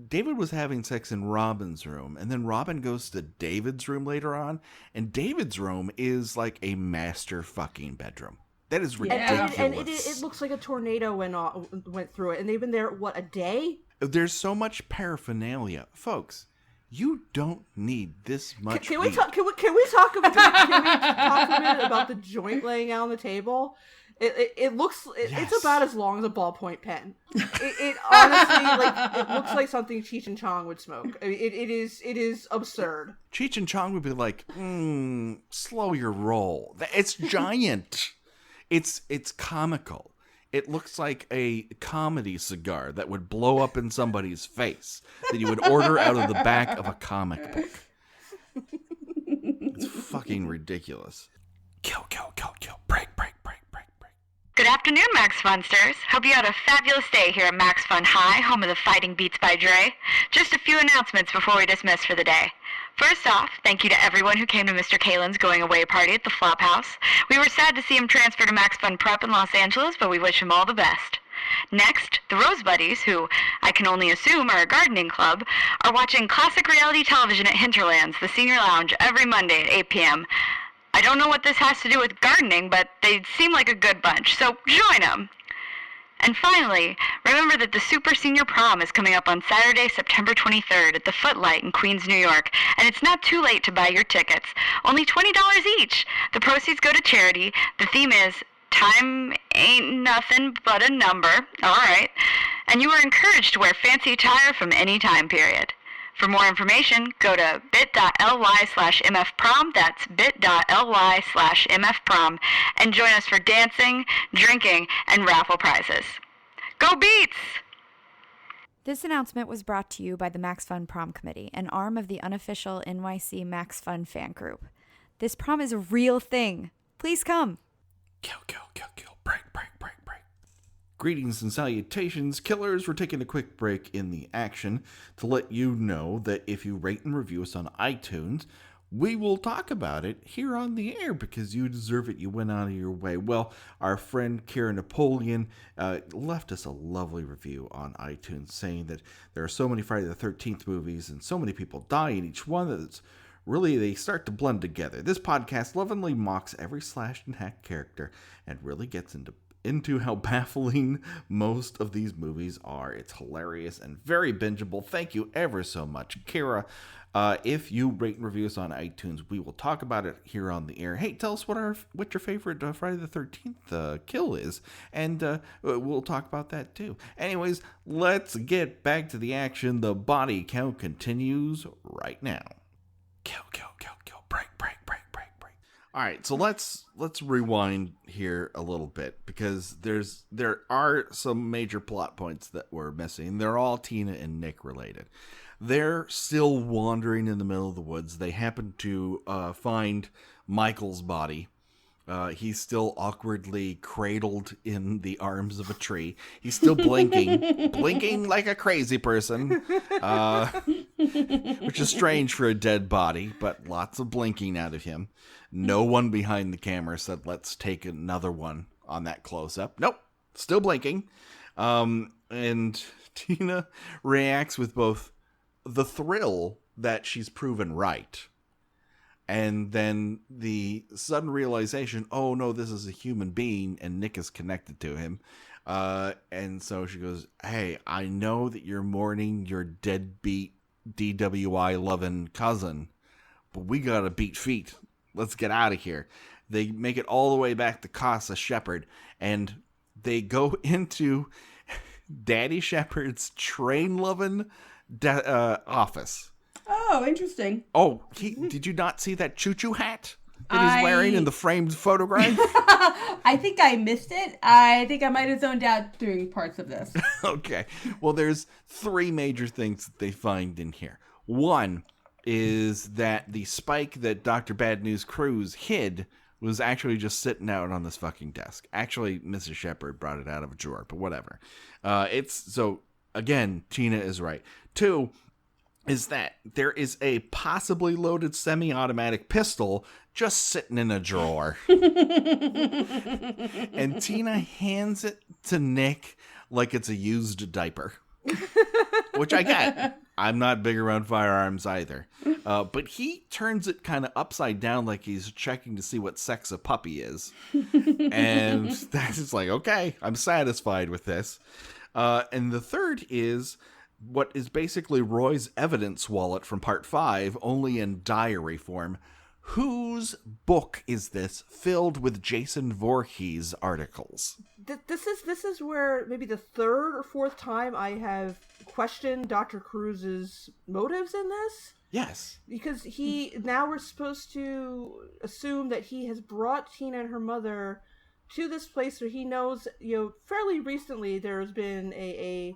David was having sex in Robin's room, and then Robin goes to David's room later on, and David's room is like a master fucking bedroom. That is ridiculous. And it looks like a tornado went through it, and they've been there, what, a day? There's so much paraphernalia. Folks, you don't need this much Can we talk a minute about the joint laying out on the table? It looks it's about as long as a ballpoint pen. It honestly, like, it looks like something Cheech and Chong would smoke. I mean, it is absurd. Cheech and Chong would be like, slow your roll. It's giant. It's comical. It looks like a comedy cigar that would blow up in somebody's face that you would order out of the back of a comic book. It's fucking ridiculous. Kill. Break. Good afternoon, Max Funsters. Hope you had a fabulous day here at Max Fun High, home of the Fighting Beats by Dre. Just a few announcements before we dismiss for the day. First off, thank you to everyone who came to Mr. Kalen's going away party at the Flophouse. We were sad to see him transfer to Max Fun Prep in Los Angeles, but we wish him all the best. Next, the Rose Buddies, who I can only assume are a gardening club, are watching classic reality television at Hinterlands, the senior lounge, every Monday at 8 p.m. I don't know what this has to do with gardening, but they seem like a good bunch, so join them. And finally, remember that the Super Senior Prom is coming up on Saturday, September 23rd at the Footlight in Queens, New York, and it's not too late to buy your tickets. Only $20 each. The proceeds go to charity. The theme is Time Ain't Nothing But a Number. All right. And you are encouraged to wear fancy attire from any time period. For more information, go to bit.ly/mfprom, that's bit.ly/mfprom, and join us for dancing, drinking, and raffle prizes. Go Beats! This announcement was brought to you by the Max Fun Prom Committee, an arm of the unofficial NYC Max Fun fan group. This prom is a real thing. Please come. Kill. Break. Greetings and salutations, killers. We're taking a quick break in the action to let you know that if you rate and review us on iTunes, we will talk about it here on the air because you deserve it. You went out of your way. Well, our friend Kara Napoleon left us a lovely review on iTunes saying that there are so many Friday the 13th movies and so many people die in each one that it's really, they start to blend together. This podcast lovingly mocks every slashed and hacked character and really gets into how baffling most of these movies are. It's hilarious and very bingeable. Thank you ever so much, Kara. If you rate and review us on iTunes, we will talk about it here on the air. Hey, tell us what your favorite Friday the 13th kill is, and we'll talk about that too. Anyways, let's get back to the action. The body count continues right now. Kill. Break. All right, so let's rewind here a little bit because there are some major plot points that we're missing. They're all Tina and Nick related. They're still wandering in the middle of the woods. They happen to find Michael's body. He's still awkwardly cradled in the arms of a tree. He's still blinking like a crazy person, which is strange for a dead body, but lots of blinking out of him. No one behind the camera said, let's take another one on that close-up. Nope, still blinking. And Tina reacts with both the thrill that she's proven right, and then the sudden realization, oh no, this is a human being and Nick is connected to him. And so she goes, hey, I know that you're mourning your deadbeat DWI loving cousin, but we gotta beat feet. Let's get out of here. They make it all the way back to Casa Shepherd, and they go into Daddy Shepherd's train-loving office. Oh, interesting. Oh, did you not see that choo-choo hat that he's wearing in the framed photograph? I think I missed it. I think I might have zoned out during parts of this. Okay. Well, there's three major things that they find in here. One is that the spike that Dr. Bad News Cruz hid was actually just sitting out on this fucking desk. Actually, Mrs. Shepherd brought it out of a drawer, but whatever. Again, Tina is right. Two is that there is a possibly loaded semi-automatic pistol just sitting in a drawer. And Tina hands it to Nick like it's a used diaper. Which I get. I'm not big around firearms either. But he turns it kind of upside down like he's checking to see what sex a puppy is. And that's just like, okay, I'm satisfied with this. And the third is what is basically Roy's evidence wallet from part 5, only in diary form. Whose book is this filled with Jason Voorhees articles? This is where maybe the third or fourth time I have questioned Dr. Cruz's motives in this. Yes. Because now we're supposed to assume that he has brought Tina and her mother to this place where he knows, fairly recently there has been a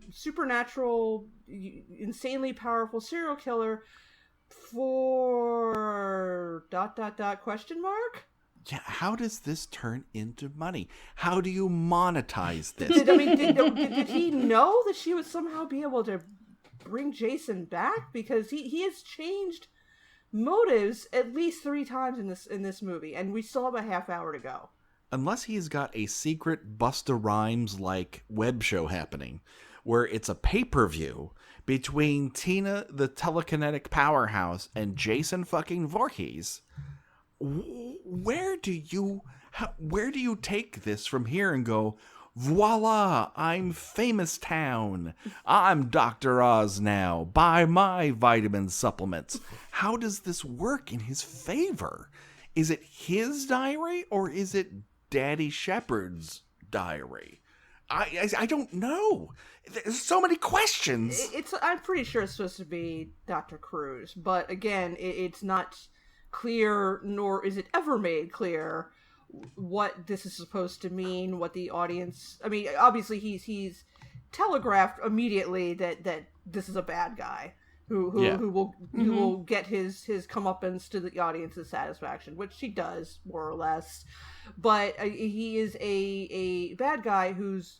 supernatural, insanely powerful serial killer for ... question mark? Yeah, how does this turn into money? How do you monetize this? Did he know that she would somehow be able to bring Jason back? Because he has changed motives at least 3 times in this movie, and we still have a half hour to go. Unless he's got a secret Busta Rhymes-like web show happening, where it's a pay-per-view between Tina the telekinetic powerhouse and Jason fucking Voorhees. Where do you take this from here and go, voila, I'm famous town. I'm Dr. Oz now. Buy my vitamin supplements. How does this work in his favor? Is it his diary or is it Daddy Shepherd's diary? I don't know. There's so many questions. I'm pretty sure it's supposed to be Dr. Cruz, but again, it's not clear, nor is it ever made clear what this is supposed to mean, what the audience... I mean, obviously he's telegraphed immediately that this is a bad guy who will get his comeuppance to the audience's satisfaction, which he does, more or less. But he is a bad guy whose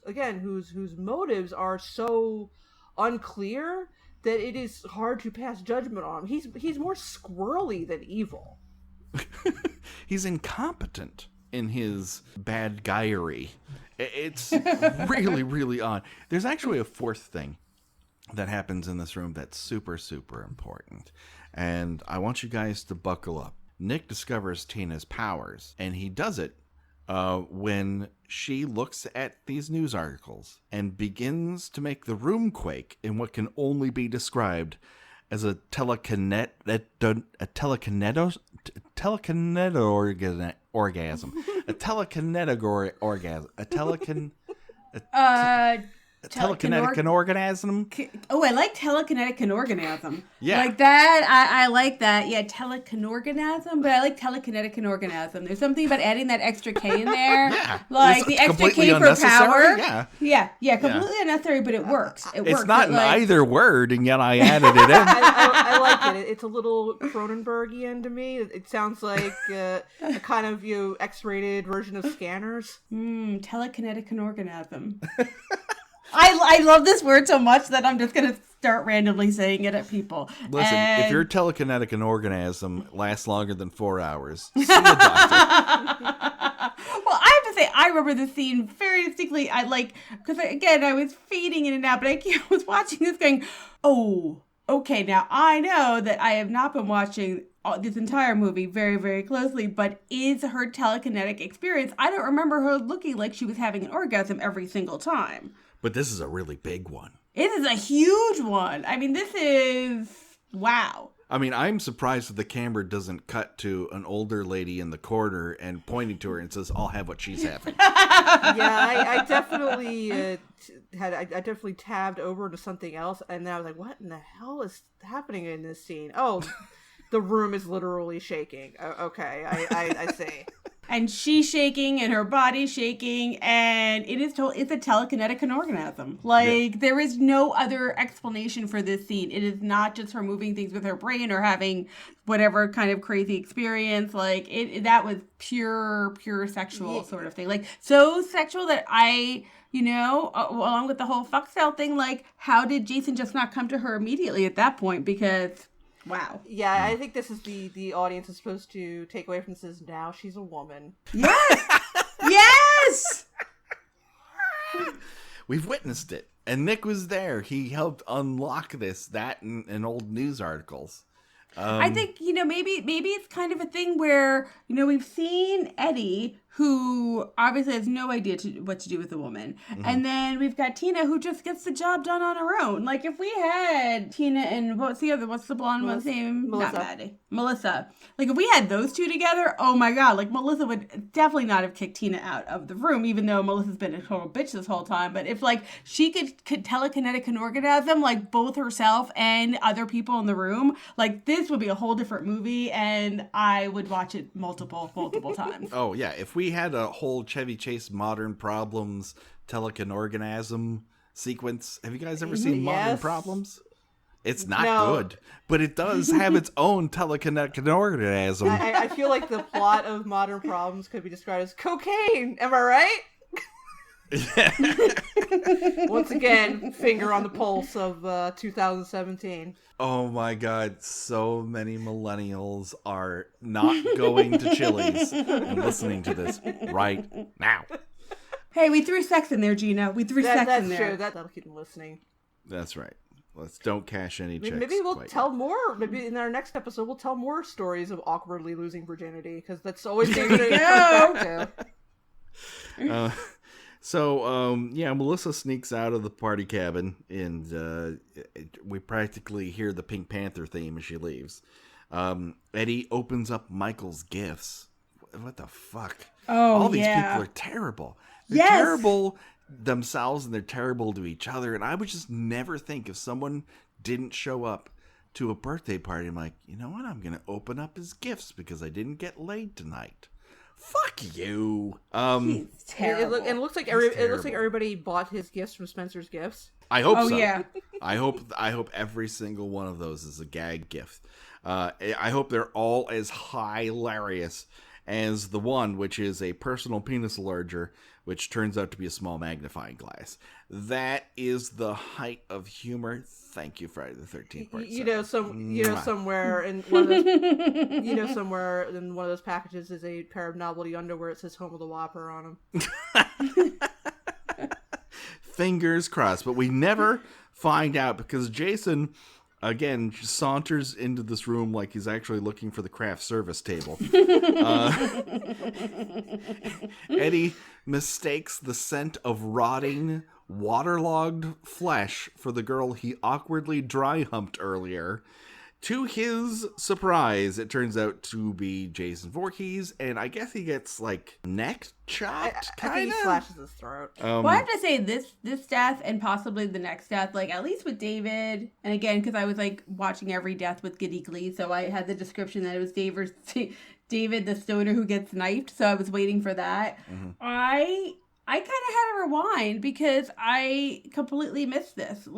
motives are so unclear that it is hard to pass judgment on him. He's more squirrely than evil. He's incompetent in his bad guyery. It's really, really odd. There's actually a fourth thing that happens in this room that's super, super important. And I want you guys to buckle up. Nick discovers Tina's powers, and he does it when she looks at these news articles and begins to make the room quake in what can only be described as a telekinetic orgasm. telekinetic and orgasm. Oh, I like telekinetic and orgasm. Yeah. Like that. I like that. Yeah, telekinorganism, but I like telekinetic and orgasm. There's something about adding that extra K in there. Yeah. Like It's the extra completely K for unnecessary, power. yeah. Yeah, completely unnecessary, but it works. It works. It's not in like, either word, and yet I added it in. I like it. It's a little Cronenbergian to me. It sounds like a kind of X-rated version of Scanners. Telekinetic and orgasm. I love this word so much that I'm just going to start randomly saying it at people. Listen, And... if your telekinetic and orgasm lasts longer than 4 hours, see a doctor. Well, I have to say, I remember the scene very distinctly. Because again, I was fading in and out, but I was watching this going, oh, okay, now I know that I have not been watching this entire movie very, very closely, but is her telekinetic experience, I don't remember her looking like she was having an orgasm every single time. But this is a really big one. It is a huge one. I mean, this is, wow. I mean, I'm surprised that the camera doesn't cut to an older lady in the corner and pointing to her and says, I'll have what she's having. I definitely I definitely tabbed over to something else, and then I was like, what in the hell is happening in this scene? Oh, the room is literally shaking. Okay, I see. And she's shaking and her body's shaking, and it's a telekinetic and orgasm. There is no other explanation for this scene. It is not just her moving things with her brain or having whatever kind of crazy experience. That was pure sexual sort of thing. So sexual that along with the whole fuck cell thing, how did Jason just not come to her immediately at that point? Because... wow. Yeah, I think this is the audience is supposed to take away from this is now she's a woman. Yes! Yes! We've witnessed it. And Nick was there. He helped unlock that in old news articles. I think, maybe it's kind of a thing where, we've seen Eddie, who obviously has no idea what to do with a woman. Mm-hmm. And then we've got Tina, who just gets the job done on her own. If we had Tina and what's the blonde one's name? Melissa. Not Maddie. Melissa. If we had those two together, oh my God, Melissa would definitely not have kicked Tina out of the room, even though Melissa's been a total bitch this whole time. But if she could telekinetic and orgasm, both herself and other people in the room, this would be a whole different movie, and I would watch it multiple times. Oh yeah, if we had a whole Chevy Chase Modern Problems telekinorganism sequence. Have you guys ever seen Modern Problems? It's not good, but it does have its own telekinorganism. I feel like the plot of Modern Problems could be described as cocaine. Am I right? Once again, finger on the pulse of 2017. Oh my God, so many millennials are not going to Chili's and listening to this right now. Hey, we threw sex in there, Gina. We threw sex in there. That's true. That'll keep them listening. That's right. Let's don't cash any checks. Maybe we'll tell more. Maybe in our next episode, we'll tell more stories of awkwardly losing virginity, because that's always going to come back to. Melissa sneaks out of the party cabin, and we practically hear the Pink Panther theme as she leaves. Eddie opens up Michael's gifts. What the fuck? Oh, all these people are terrible. They're terrible themselves, and they're terrible to each other. And I would just never think if someone didn't show up to a birthday party, I'm like, you know what? I'm going to open up his gifts because I didn't get laid tonight. Fuck you. He's terrible. It looks like everybody bought his gifts from Spencer's Gifts. I hope so. Yeah. I hope every single one of those is a gag gift. I hope they're all as hilarious as the one, which is a personal penis enlarger, which turns out to be a small magnifying glass. That is the height of humor. Thank you, Friday the 13th. Somewhere in one of those, somewhere in one of those packages is a pair of novelty underwear. It says "Home of the Whopper" on them. Fingers crossed, but we never find out because Jason, again, saunters into this room like he's actually looking for the craft service table. Eddie mistakes the scent of rotting, waterlogged flesh for the girl he awkwardly dry humped earlier. To his surprise, it turns out to be Jason Voorhees, and I guess he gets, like, neck chopped, I think he slashes his throat. Well, I have to say, this death and possibly the next death, like, at least with David, and again, because I was, like, watching every death with giddy glee, so I had the description that it was David, the stoner who gets knifed, so I was waiting for that. Mm-hmm. I kind of had to rewind because I completely missed this.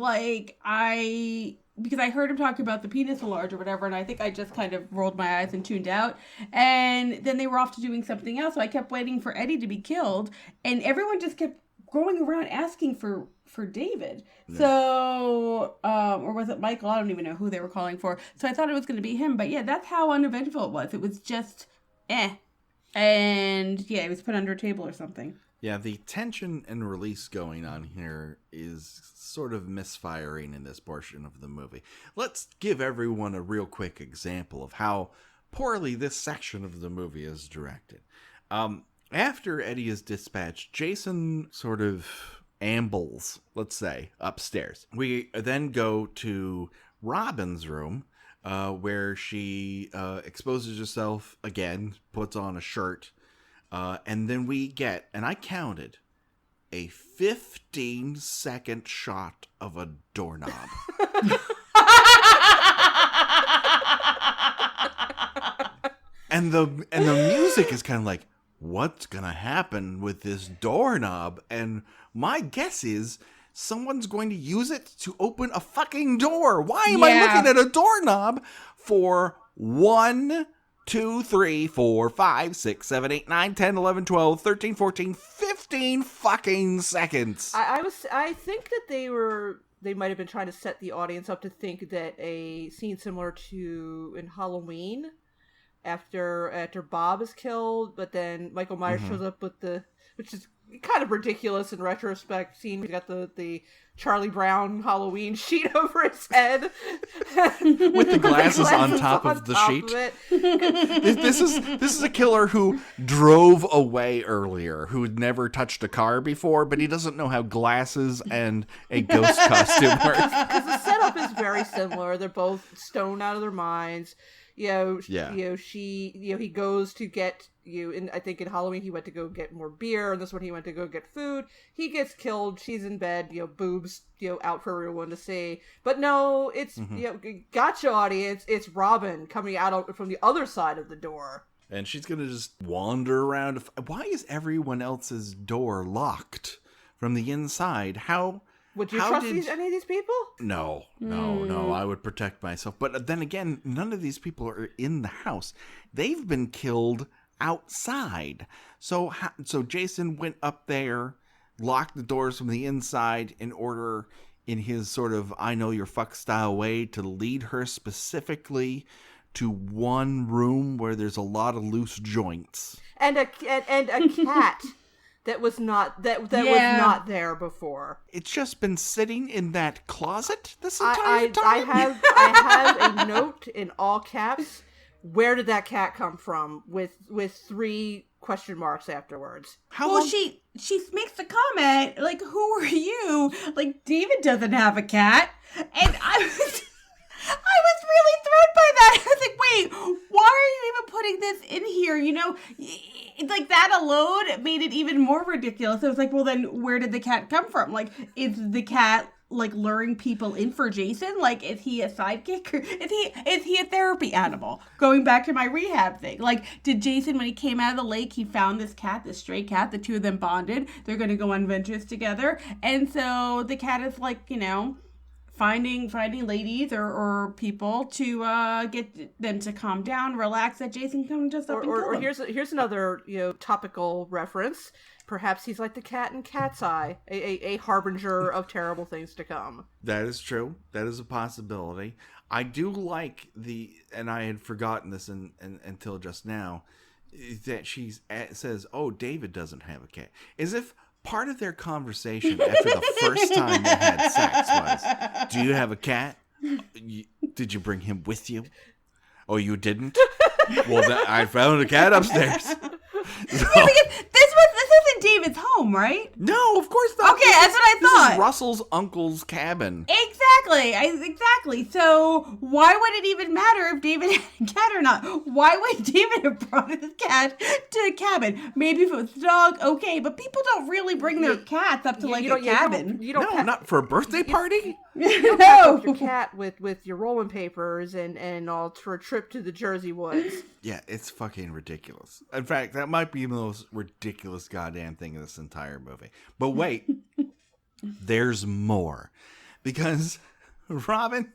Because I heard him talk about the penis enlarge or whatever, and I think I just kind of rolled my eyes and tuned out. And then they were off to doing something else, so I kept waiting for Eddie to be killed, and everyone just kept going around asking for David. Yeah. So, or was it Michael? I don't even know who they were calling for. So I thought it was going to be him, but yeah, that's how uneventful it was. It was just, And yeah, it was put under a table or something. Yeah, the tension and release going on here is sort of misfiring in this portion of the movie. Let's give everyone a real quick example of how poorly this section of the movie is directed. After Eddie is dispatched, Jason sort of ambles, let's say, upstairs. We then go to Robin's room, where she exposes herself again, puts on a shirt, and then we get, and I counted, a 15-second shot of a doorknob. and the music is kind of like, what's gonna happen with this doorknob? And my guess is someone's going to use it to open a fucking door. Why am I looking at a doorknob for 1, 2, 3, 4, 5, 6, 7, 8, 9, 10, 11, 12, 13, 14, 15 fucking seconds? I think that they might have been trying to set the audience up to think that a scene similar to in Halloween, after Bob is killed, but then Michael Myers shows up with which is kind of ridiculous in retrospect, scene. We got the Charlie Brown Halloween sheet over his head with the glasses on top of the sheet. This is a killer who drove away earlier, who had never touched a car before, but he doesn't know how glasses and a ghost costume work. Because the setup is very similar. They're both stoned out of their minds. He goes to get and I think in Halloween he went to go get more beer, and this one he went to go get food. He gets killed. She's in bed, boobs, out for everyone to see. But no, it's, gotcha audience. It's Robin coming out from the other side of the door. And she's going to just wander around. Why is everyone else's door locked from the inside? Would you trust any of these people? No. I would protect myself. But then again, none of these people are in the house. They've been killed outside. So Jason went up there, locked the doors from the inside in order, in his sort of I know your fuck style way, to lead her specifically to one room where there's a lot of loose joints. And a cat. That was not was not there before. It's just been sitting in that closet this entire time. I have a note in all caps. Where did that cat come from? With 3 question marks afterwards. She makes the comment like, "Who are you?" Like, David doesn't have a cat, and I was really thrown by that. I was like, wait, why are you even putting this in here? Like, that alone made it even more ridiculous. I was like, well, then where did the cat come from? Like, is the cat, like, luring people in for Jason? Like, is he a sidekick? Or is he a therapy animal? Going back to my rehab thing. Like, did Jason, when he came out of the lake, he found this stray cat, the two of them bonded. They're going to go on ventures together. And so the cat is like, finding ladies or people to get them to calm down, relax, that Jason can just up and kill them. Here's another topical reference. Perhaps he's like the cat in Cat's Eye, a harbinger of terrible things to come. That is true. That is a possibility. I do like and I had forgotten this until just now, that she says, "Oh, David doesn't have a cat," as if part of their conversation after the first time they had sex was, "Do you have a cat? Did you bring him with you? Oh, you didn't? Well, I found a cat upstairs." So, this isn't isn't David's home, right? No, of course not. Okay, that's what I thought. This is Russell's uncle's cabin. Exactly. Exactly. So why would it even matter if David had a cat or not? Why would David have brought his cat to the cabin? Maybe if it was a dog, okay, but people don't really bring their cats up to a cabin. No, not for a birthday party. You don't pack up your cat with your rolling papers and all for a trip to the Jersey woods. Yeah, it's fucking ridiculous. In fact, that might be the most ridiculous goddamn thing in this entire movie. But wait, there's more. Because Robin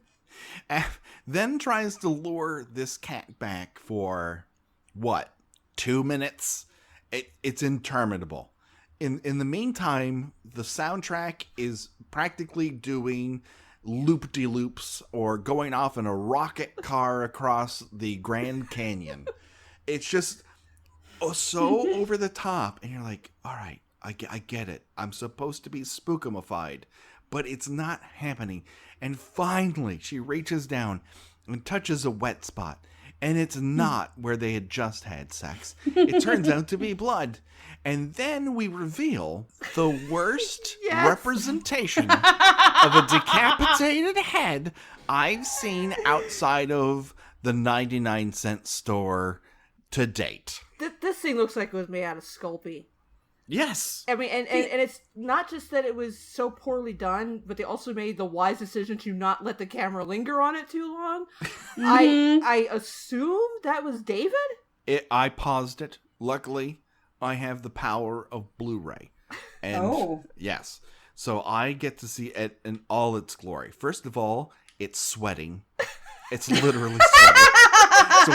then tries to lure this cat back for, 2 minutes? It's interminable. In the meantime, the soundtrack is practically doing loop-de-loops or going off in a rocket car across the Grand Canyon. It's just so over the top. And you're like, all right, I get it. I'm supposed to be spookamified, but it's not happening. And finally, she reaches down and touches a wet spot. And it's not where they had just had sex. It turns out to be blood. And then we reveal the worst representation of a decapitated head I've seen outside of the 99-cent store to date. This thing looks like it was made out of Sculpey. Yes. I mean, and it's not just that it was so poorly done, but they also made the wise decision to not let the camera linger on it too long. I assume that was David? I paused it. Luckily, I have the power of Blu-ray. And yes. So I get to see it in all its glory. First of all, it's sweating. It's literally sweating. So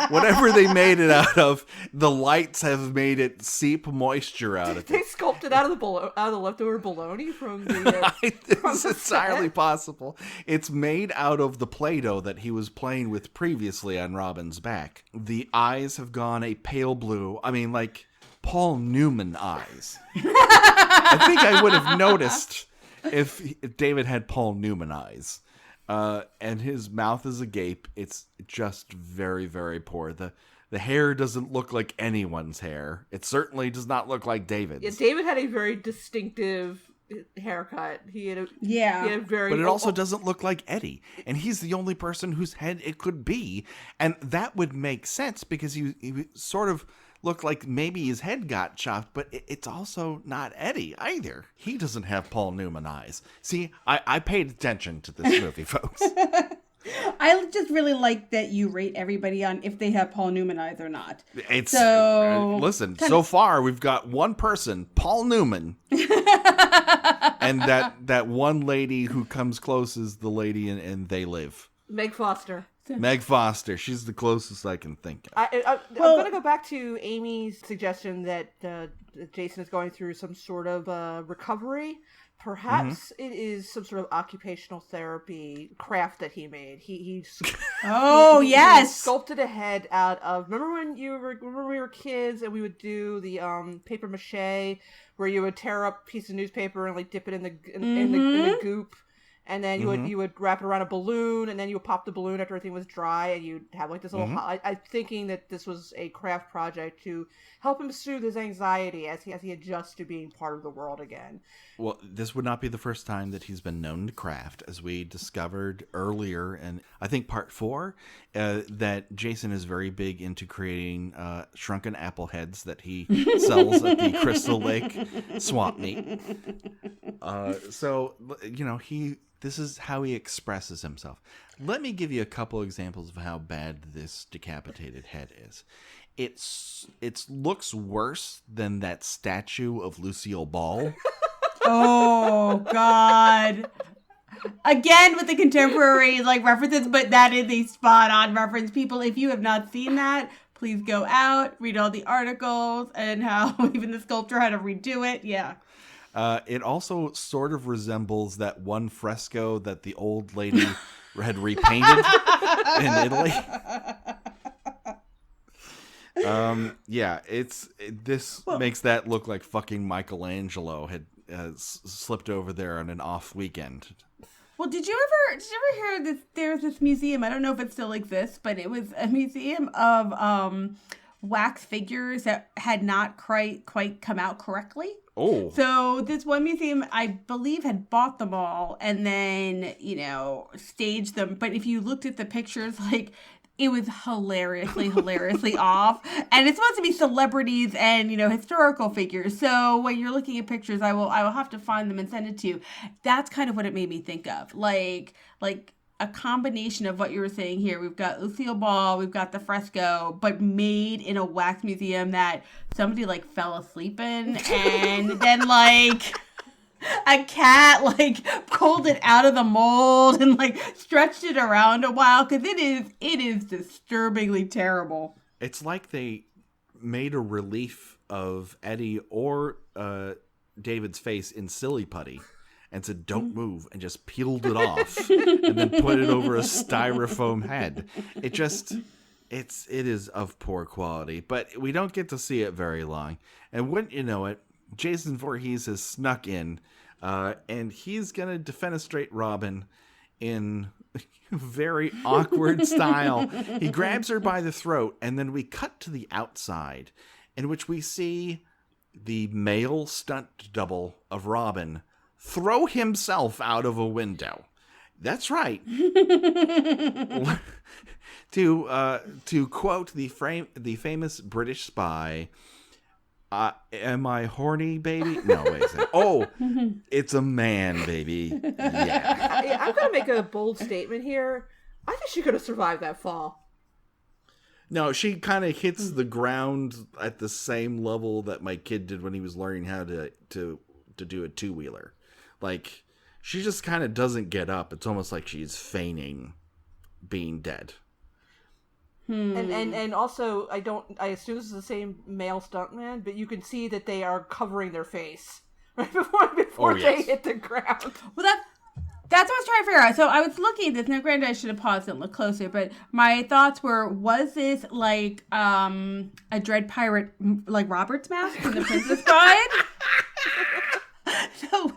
whatever they made it out of, the lights have made it seep moisture out of it. They sculpted out of the leftover bologna from the. It's entirely possible. It's made out of the Play-Doh that he was playing with previously on Robin's back. The eyes have gone a pale blue. I mean, like Paul Newman eyes. I think I would have noticed if David had Paul Newman eyes. And his mouth is agape. It's just very, very poor. The hair doesn't look like anyone's hair. It certainly does not look like David's. Yeah, David had a very distinctive haircut. He had a very. But it also doesn't look like Eddie, and he's the only person whose head it could be, and that would make sense because he sort of looked like maybe his head got chopped, but it's also not Eddie either. He doesn't have Paul Newman eyes. See, I paid attention to this movie, folks. I just really like that you rate everybody on if they have Paul Newman eyes or not. Listen, so far we've got one person, Paul Newman, and that one lady who comes close is the lady in They Live. Meg Foster. Meg Foster. She's the closest I can think of. I'm going to go back to Amy's suggestion that Jason is going through some sort of recovery. Perhaps it is some sort of occupational therapy craft that he made. He sculpted a head out of. Remember when we were kids and we would do the paper mache where you would tear up a piece of newspaper and like dip it in the goop. And then you would wrap it around a balloon, and then you would pop the balloon after everything was dry, and you'd have like this little. I'm thinking that this was a craft project to help him soothe his anxiety as he adjusts to being part of the world again. Well, this would not be the first time that he's been known to craft, as we discovered earlier, and I think part 4, that Jason is very big into creating shrunken apple heads that he sells at the Crystal Lake swamp meet. So this is how he expresses himself. Let me give you a couple examples of how bad this decapitated head is. It looks worse than that statue of Lucille Ball. Oh, God. Again, with the contemporary references, but that is a spot-on reference. People, if you have not seen that, please go out, read all the articles, and how even the sculptor had to redo it. Yeah. It also sort of resembles that one fresco that the old lady had repainted in Italy. This makes that look like fucking Michelangelo had slipped over there on an off weekend. Well, did you ever hear this? There's this museum. I don't know if it still exists, but it was a museum of wax figures that had not quite come out correctly. Oh. So this one museum, I believe, had bought them all and then, staged them. But if you looked at the pictures, like, it was hilariously off. And it's supposed to be celebrities and, historical figures. So when you're looking at pictures, I will have to find them and send it to you. That's kind of what it made me think of. Like a combination of what you were saying here. We've got Lucille Ball, we've got the fresco, but made in a wax museum that somebody like fell asleep in, and then like a cat like pulled it out of the mold and like stretched it around a while, because it is disturbingly terrible. It's like they made a relief of Eddie or David's face in silly putty and said, don't move, and just peeled it off and then put it over a styrofoam head. It is of poor quality, but we don't get to see it very long. And wouldn't you know it, Jason Voorhees has snuck in, and he's going to defenestrate Robin in very awkward style. He grabs her by the throat, and then we cut to the outside, in which we see the male stunt double of Robin throw himself out of a window. That's right. To quote the famous British spy, am I horny, baby? No, wait a second. Oh, it's a man, baby. Yeah. I'm going to make a bold statement here. I think she could have survived that fall. No, she kind of hits the ground at the same level that my kid did when he was learning how to do a two-wheeler. Like, she just kind of doesn't get up. It's almost like she's feigning being dead. And also, I assume this is the same male stuntman, but you can see that they are covering their face right before they hit the ground. Well, that's what I was trying to figure out. So I was looking at this. Now, granted, I should have paused and looked closer, but my thoughts were: was this like a Dread Pirate, like Robert's mask in The Princess Bride? So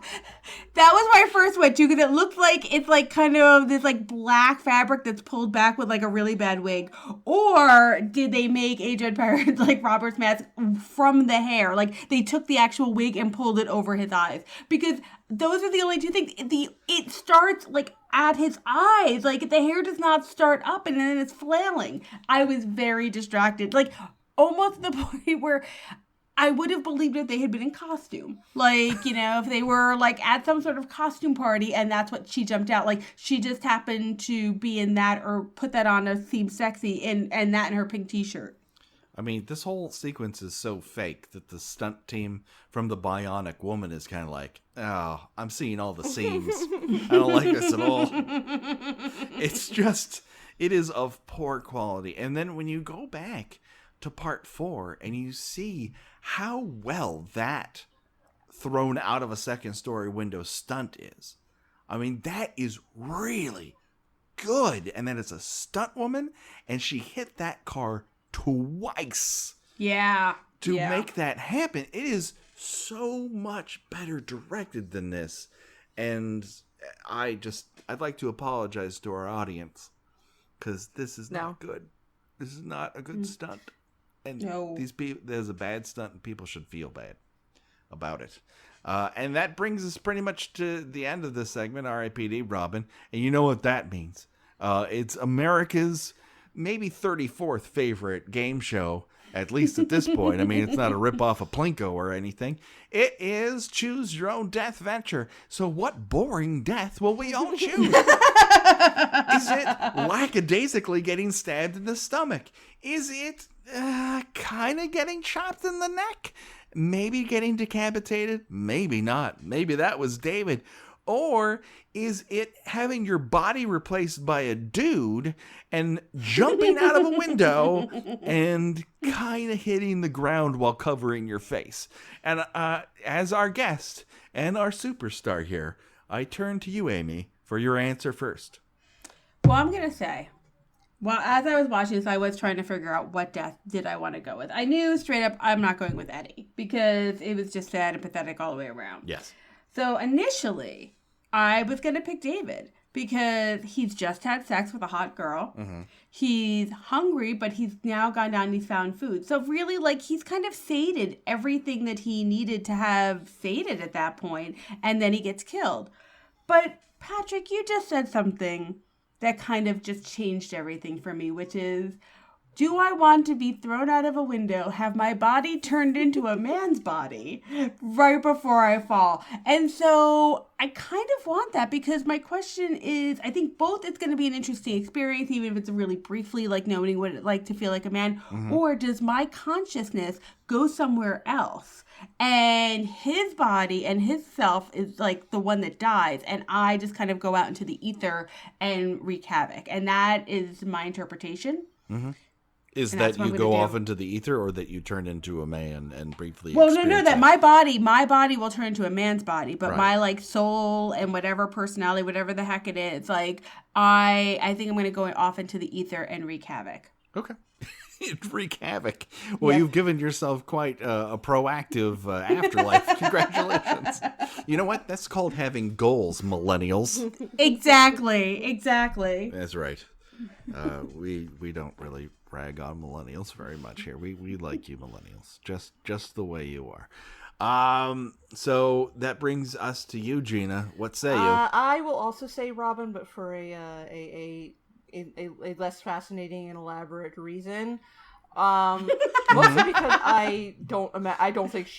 that was my first one too, because it looked like it's like kind of this like black fabric that's pulled back with like a really bad wig. Or did they make a Dread Pirate like Robert's mask from the hair? Like they took the actual wig and pulled it over his eyes, because those are the only two things. It starts like at his eyes, like the hair does not start up and then it's flailing. I was very distracted, like almost to the point where I would have believed if they had been in costume. Like, if they were like at some sort of costume party and that's what she jumped out. Like she just happened to be in that or put that on to seem sexy and that in her pink t-shirt. I mean, this whole sequence is so fake that the stunt team from The Bionic Woman is kind of like, oh, I'm seeing all the seams. I don't like this at all. It is of poor quality. And then when you go back to part 4 and you see how well that thrown out of a second story window stunt is. I mean, that is really good. And then it's a stunt woman and she hit that car twice. Yeah. To make that happen. It is so much better directed than this. And I'd like to apologize to our audience, because this is not good. This is not a good stunt. And these people, there's a bad stunt, and people should feel bad about it. And that brings us pretty much to the end of this segment, R.I.P.D. Robin. And you know what that means. It's America's maybe 34th favorite game show, at least at this point. I mean, it's not a ripoff of Plinko or anything. It is Choose Your Own Death Venture. So what boring death will we all choose? Is it lackadaisically getting stabbed in the stomach? Is it kind of getting chopped in the neck? Maybe getting decapitated? Maybe not. Maybe that was David. Or is it having your body replaced by a dude and jumping out of a window and kind of hitting the ground while covering your face? And as our guest and our superstar here, I turn to you, Amy, for your answer first. Well, I'm going to say, well, as I was watching this, I was trying to figure out what death did I want to go with. I knew straight up I'm not going with Eddie, because it was just sad and pathetic all the way around. Yes. So initially, I was going to pick David, because he's just had sex with a hot girl. Mm-hmm. He's hungry, but he's now gone down and he's found food. So really, like, he's kind of sated everything that he needed to have sated at that point, and then he gets killed. But Patrick, you just said something that kind of just changed everything for me, which is, do I want to be thrown out of a window, have my body turned into a man's body right before I fall? And so I kind of want that, because my question is, I think both it's going to be an interesting experience, even if it's really briefly, like knowing what it's like to feel like a man, or does my consciousness go somewhere else? And his body and his self is like the one that dies, and I just kind of go out into the ether and wreak havoc. And that is my interpretation. Mm-hmm. Is that you go off into the ether, or that you turn into a man and briefly? Well, no, that my body will turn into a man's body, but my like soul and whatever personality, whatever the heck it is, like I think I'm going to go off into the ether and wreak havoc. Okay. Wreak havoc. Well, you've given yourself quite a proactive afterlife. Congratulations. You know what? That's called having goals, millennials. Exactly. That's right. We don't really rag on millennials very much here. We like you millennials, just the way you are. So that brings us to you, Gina. What say you? I will also say Robin, but for a less fascinating and elaborate reason. Mostly because I don't think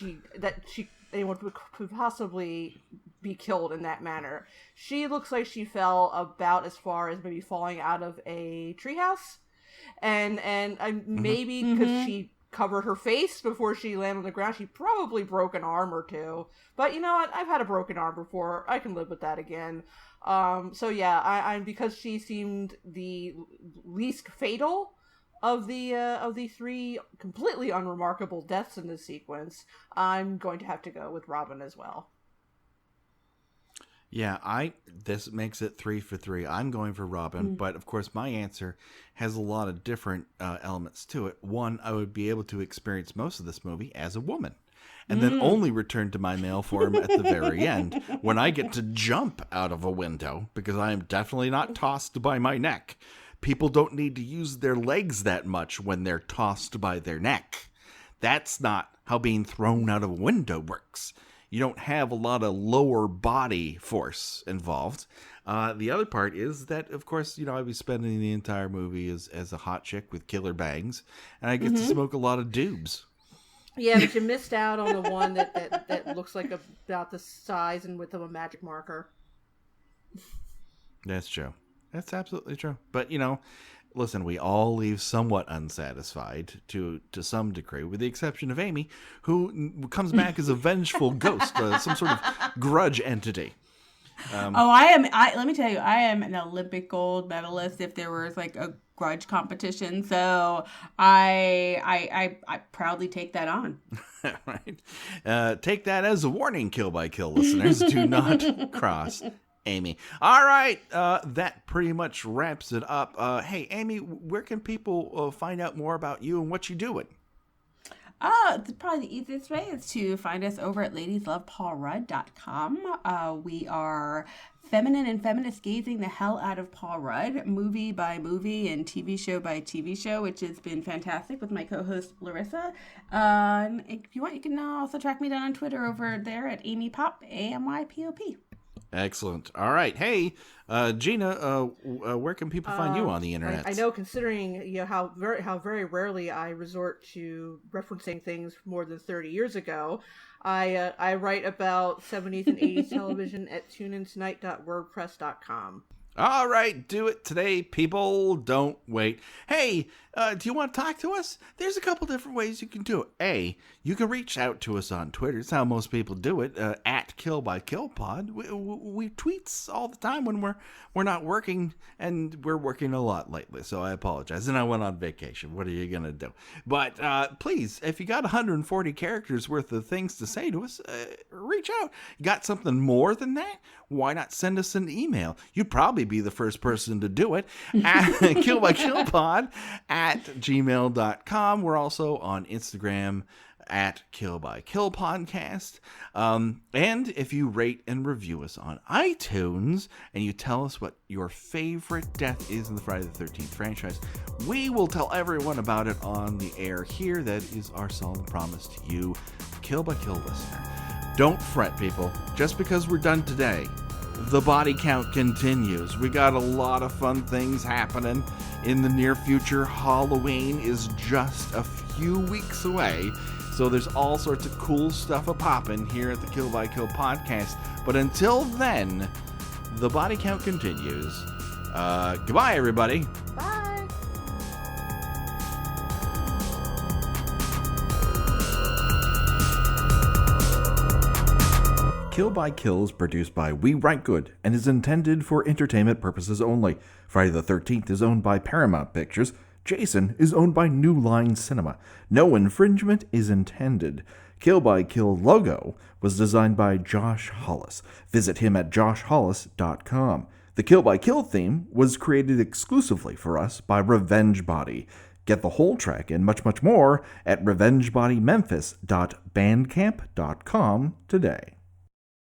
anyone could possibly be killed in that manner. She looks like she fell about as far as maybe falling out of a treehouse, and maybe because she covered her face before she landed on the ground, she probably broke an arm or two. But you know what? I've had a broken arm before. I can live with that again. So yeah, I'm because she seemed the least fatal of the three completely unremarkable deaths in this sequence. I'm going to have to go with Robin as well. Yeah, this makes it 3 for 3. I'm going for Robin, but of course my answer has a lot of different elements to it. One, I would be able to experience most of this movie as a woman, and then only return to my male form at the very end, when I get to jump out of a window, because I am definitely not tossed by my neck. People don't need to use their legs that much when they're tossed by their neck. That's not how being thrown out of a window works. You don't have a lot of lower body force involved. The other part is that, of course, I'd be spending the entire movie as a hot chick with killer bangs, and I get to smoke a lot of doobs. Yeah, but you missed out on the one that looks like about the size and width of a magic marker. That's true. That's absolutely true. But, listen, we all leave somewhat unsatisfied to some degree, with the exception of Amy, who comes back as a vengeful ghost, some sort of grudge entity. Let me tell you, I am an Olympic gold medalist if there was like a grudge competition. So I proudly take that on. Right. Take that as a warning, Kill by Kill listeners. Do not cross Amy. All right. That pretty much wraps it up. Hey, Amy, where can people find out more about you and what you're doing? Probably the easiest way is to find us over at ladieslovepaulrudd.com. We are feminine and feminist gazing the hell out of Paul Rudd, movie by movie and TV show by TV show, which has been fantastic with my co-host Larissa. If you want, you can also track me down on Twitter over there at Amy Pop, AMYPOP. Excellent. All right. Hey, Gina, where can people find you on the internet? I know, considering how very rarely I resort to referencing things more than 30 years ago. I write about 70s and 80s television at tuneintonight.wordpress.com. All right, do it today, people. Don't wait. Hey, do you want to talk to us? There's a couple different ways you can do it. A, you can reach out to us on Twitter. It's how most people do it, at Kill by Kill Pod. We tweets all the time when we're not working, and we're working a lot lately, so I apologize. And I went on vacation. What are you going to do? But please, if you got 140 characters worth of things to say to us, reach out. You got something more than that? Why not send us an email? You'd probably be the first person to do it at killbykillpod@gmail.com. We're also on Instagram at Kill by Kill Podcast. And if you rate and review us on iTunes and you tell us what your favorite death is in the Friday the 13th franchise, we will tell everyone about it on the air here. That is our solemn promise to you, Kill by Kill listener. Don't fret, people. Just because we're done today, the body count continues. We got a lot of fun things happening in the near future. Halloween is just a few weeks away, so there's all sorts of cool stuff a-poppin' here at the Kill by Kill podcast. But until then, the body count continues. Goodbye, everybody. Bye. Kill by Kill is produced by We Write Good and is intended for entertainment purposes only. Friday the 13th is owned by Paramount Pictures. Jason is owned by New Line Cinema. No infringement is intended. Kill by Kill logo was designed by Josh Hollis. Visit him at joshhollis.com. The Kill by Kill theme was created exclusively for us by Revenge Body. Get the whole track and much, much more at revengebodymemphis.bandcamp.com today.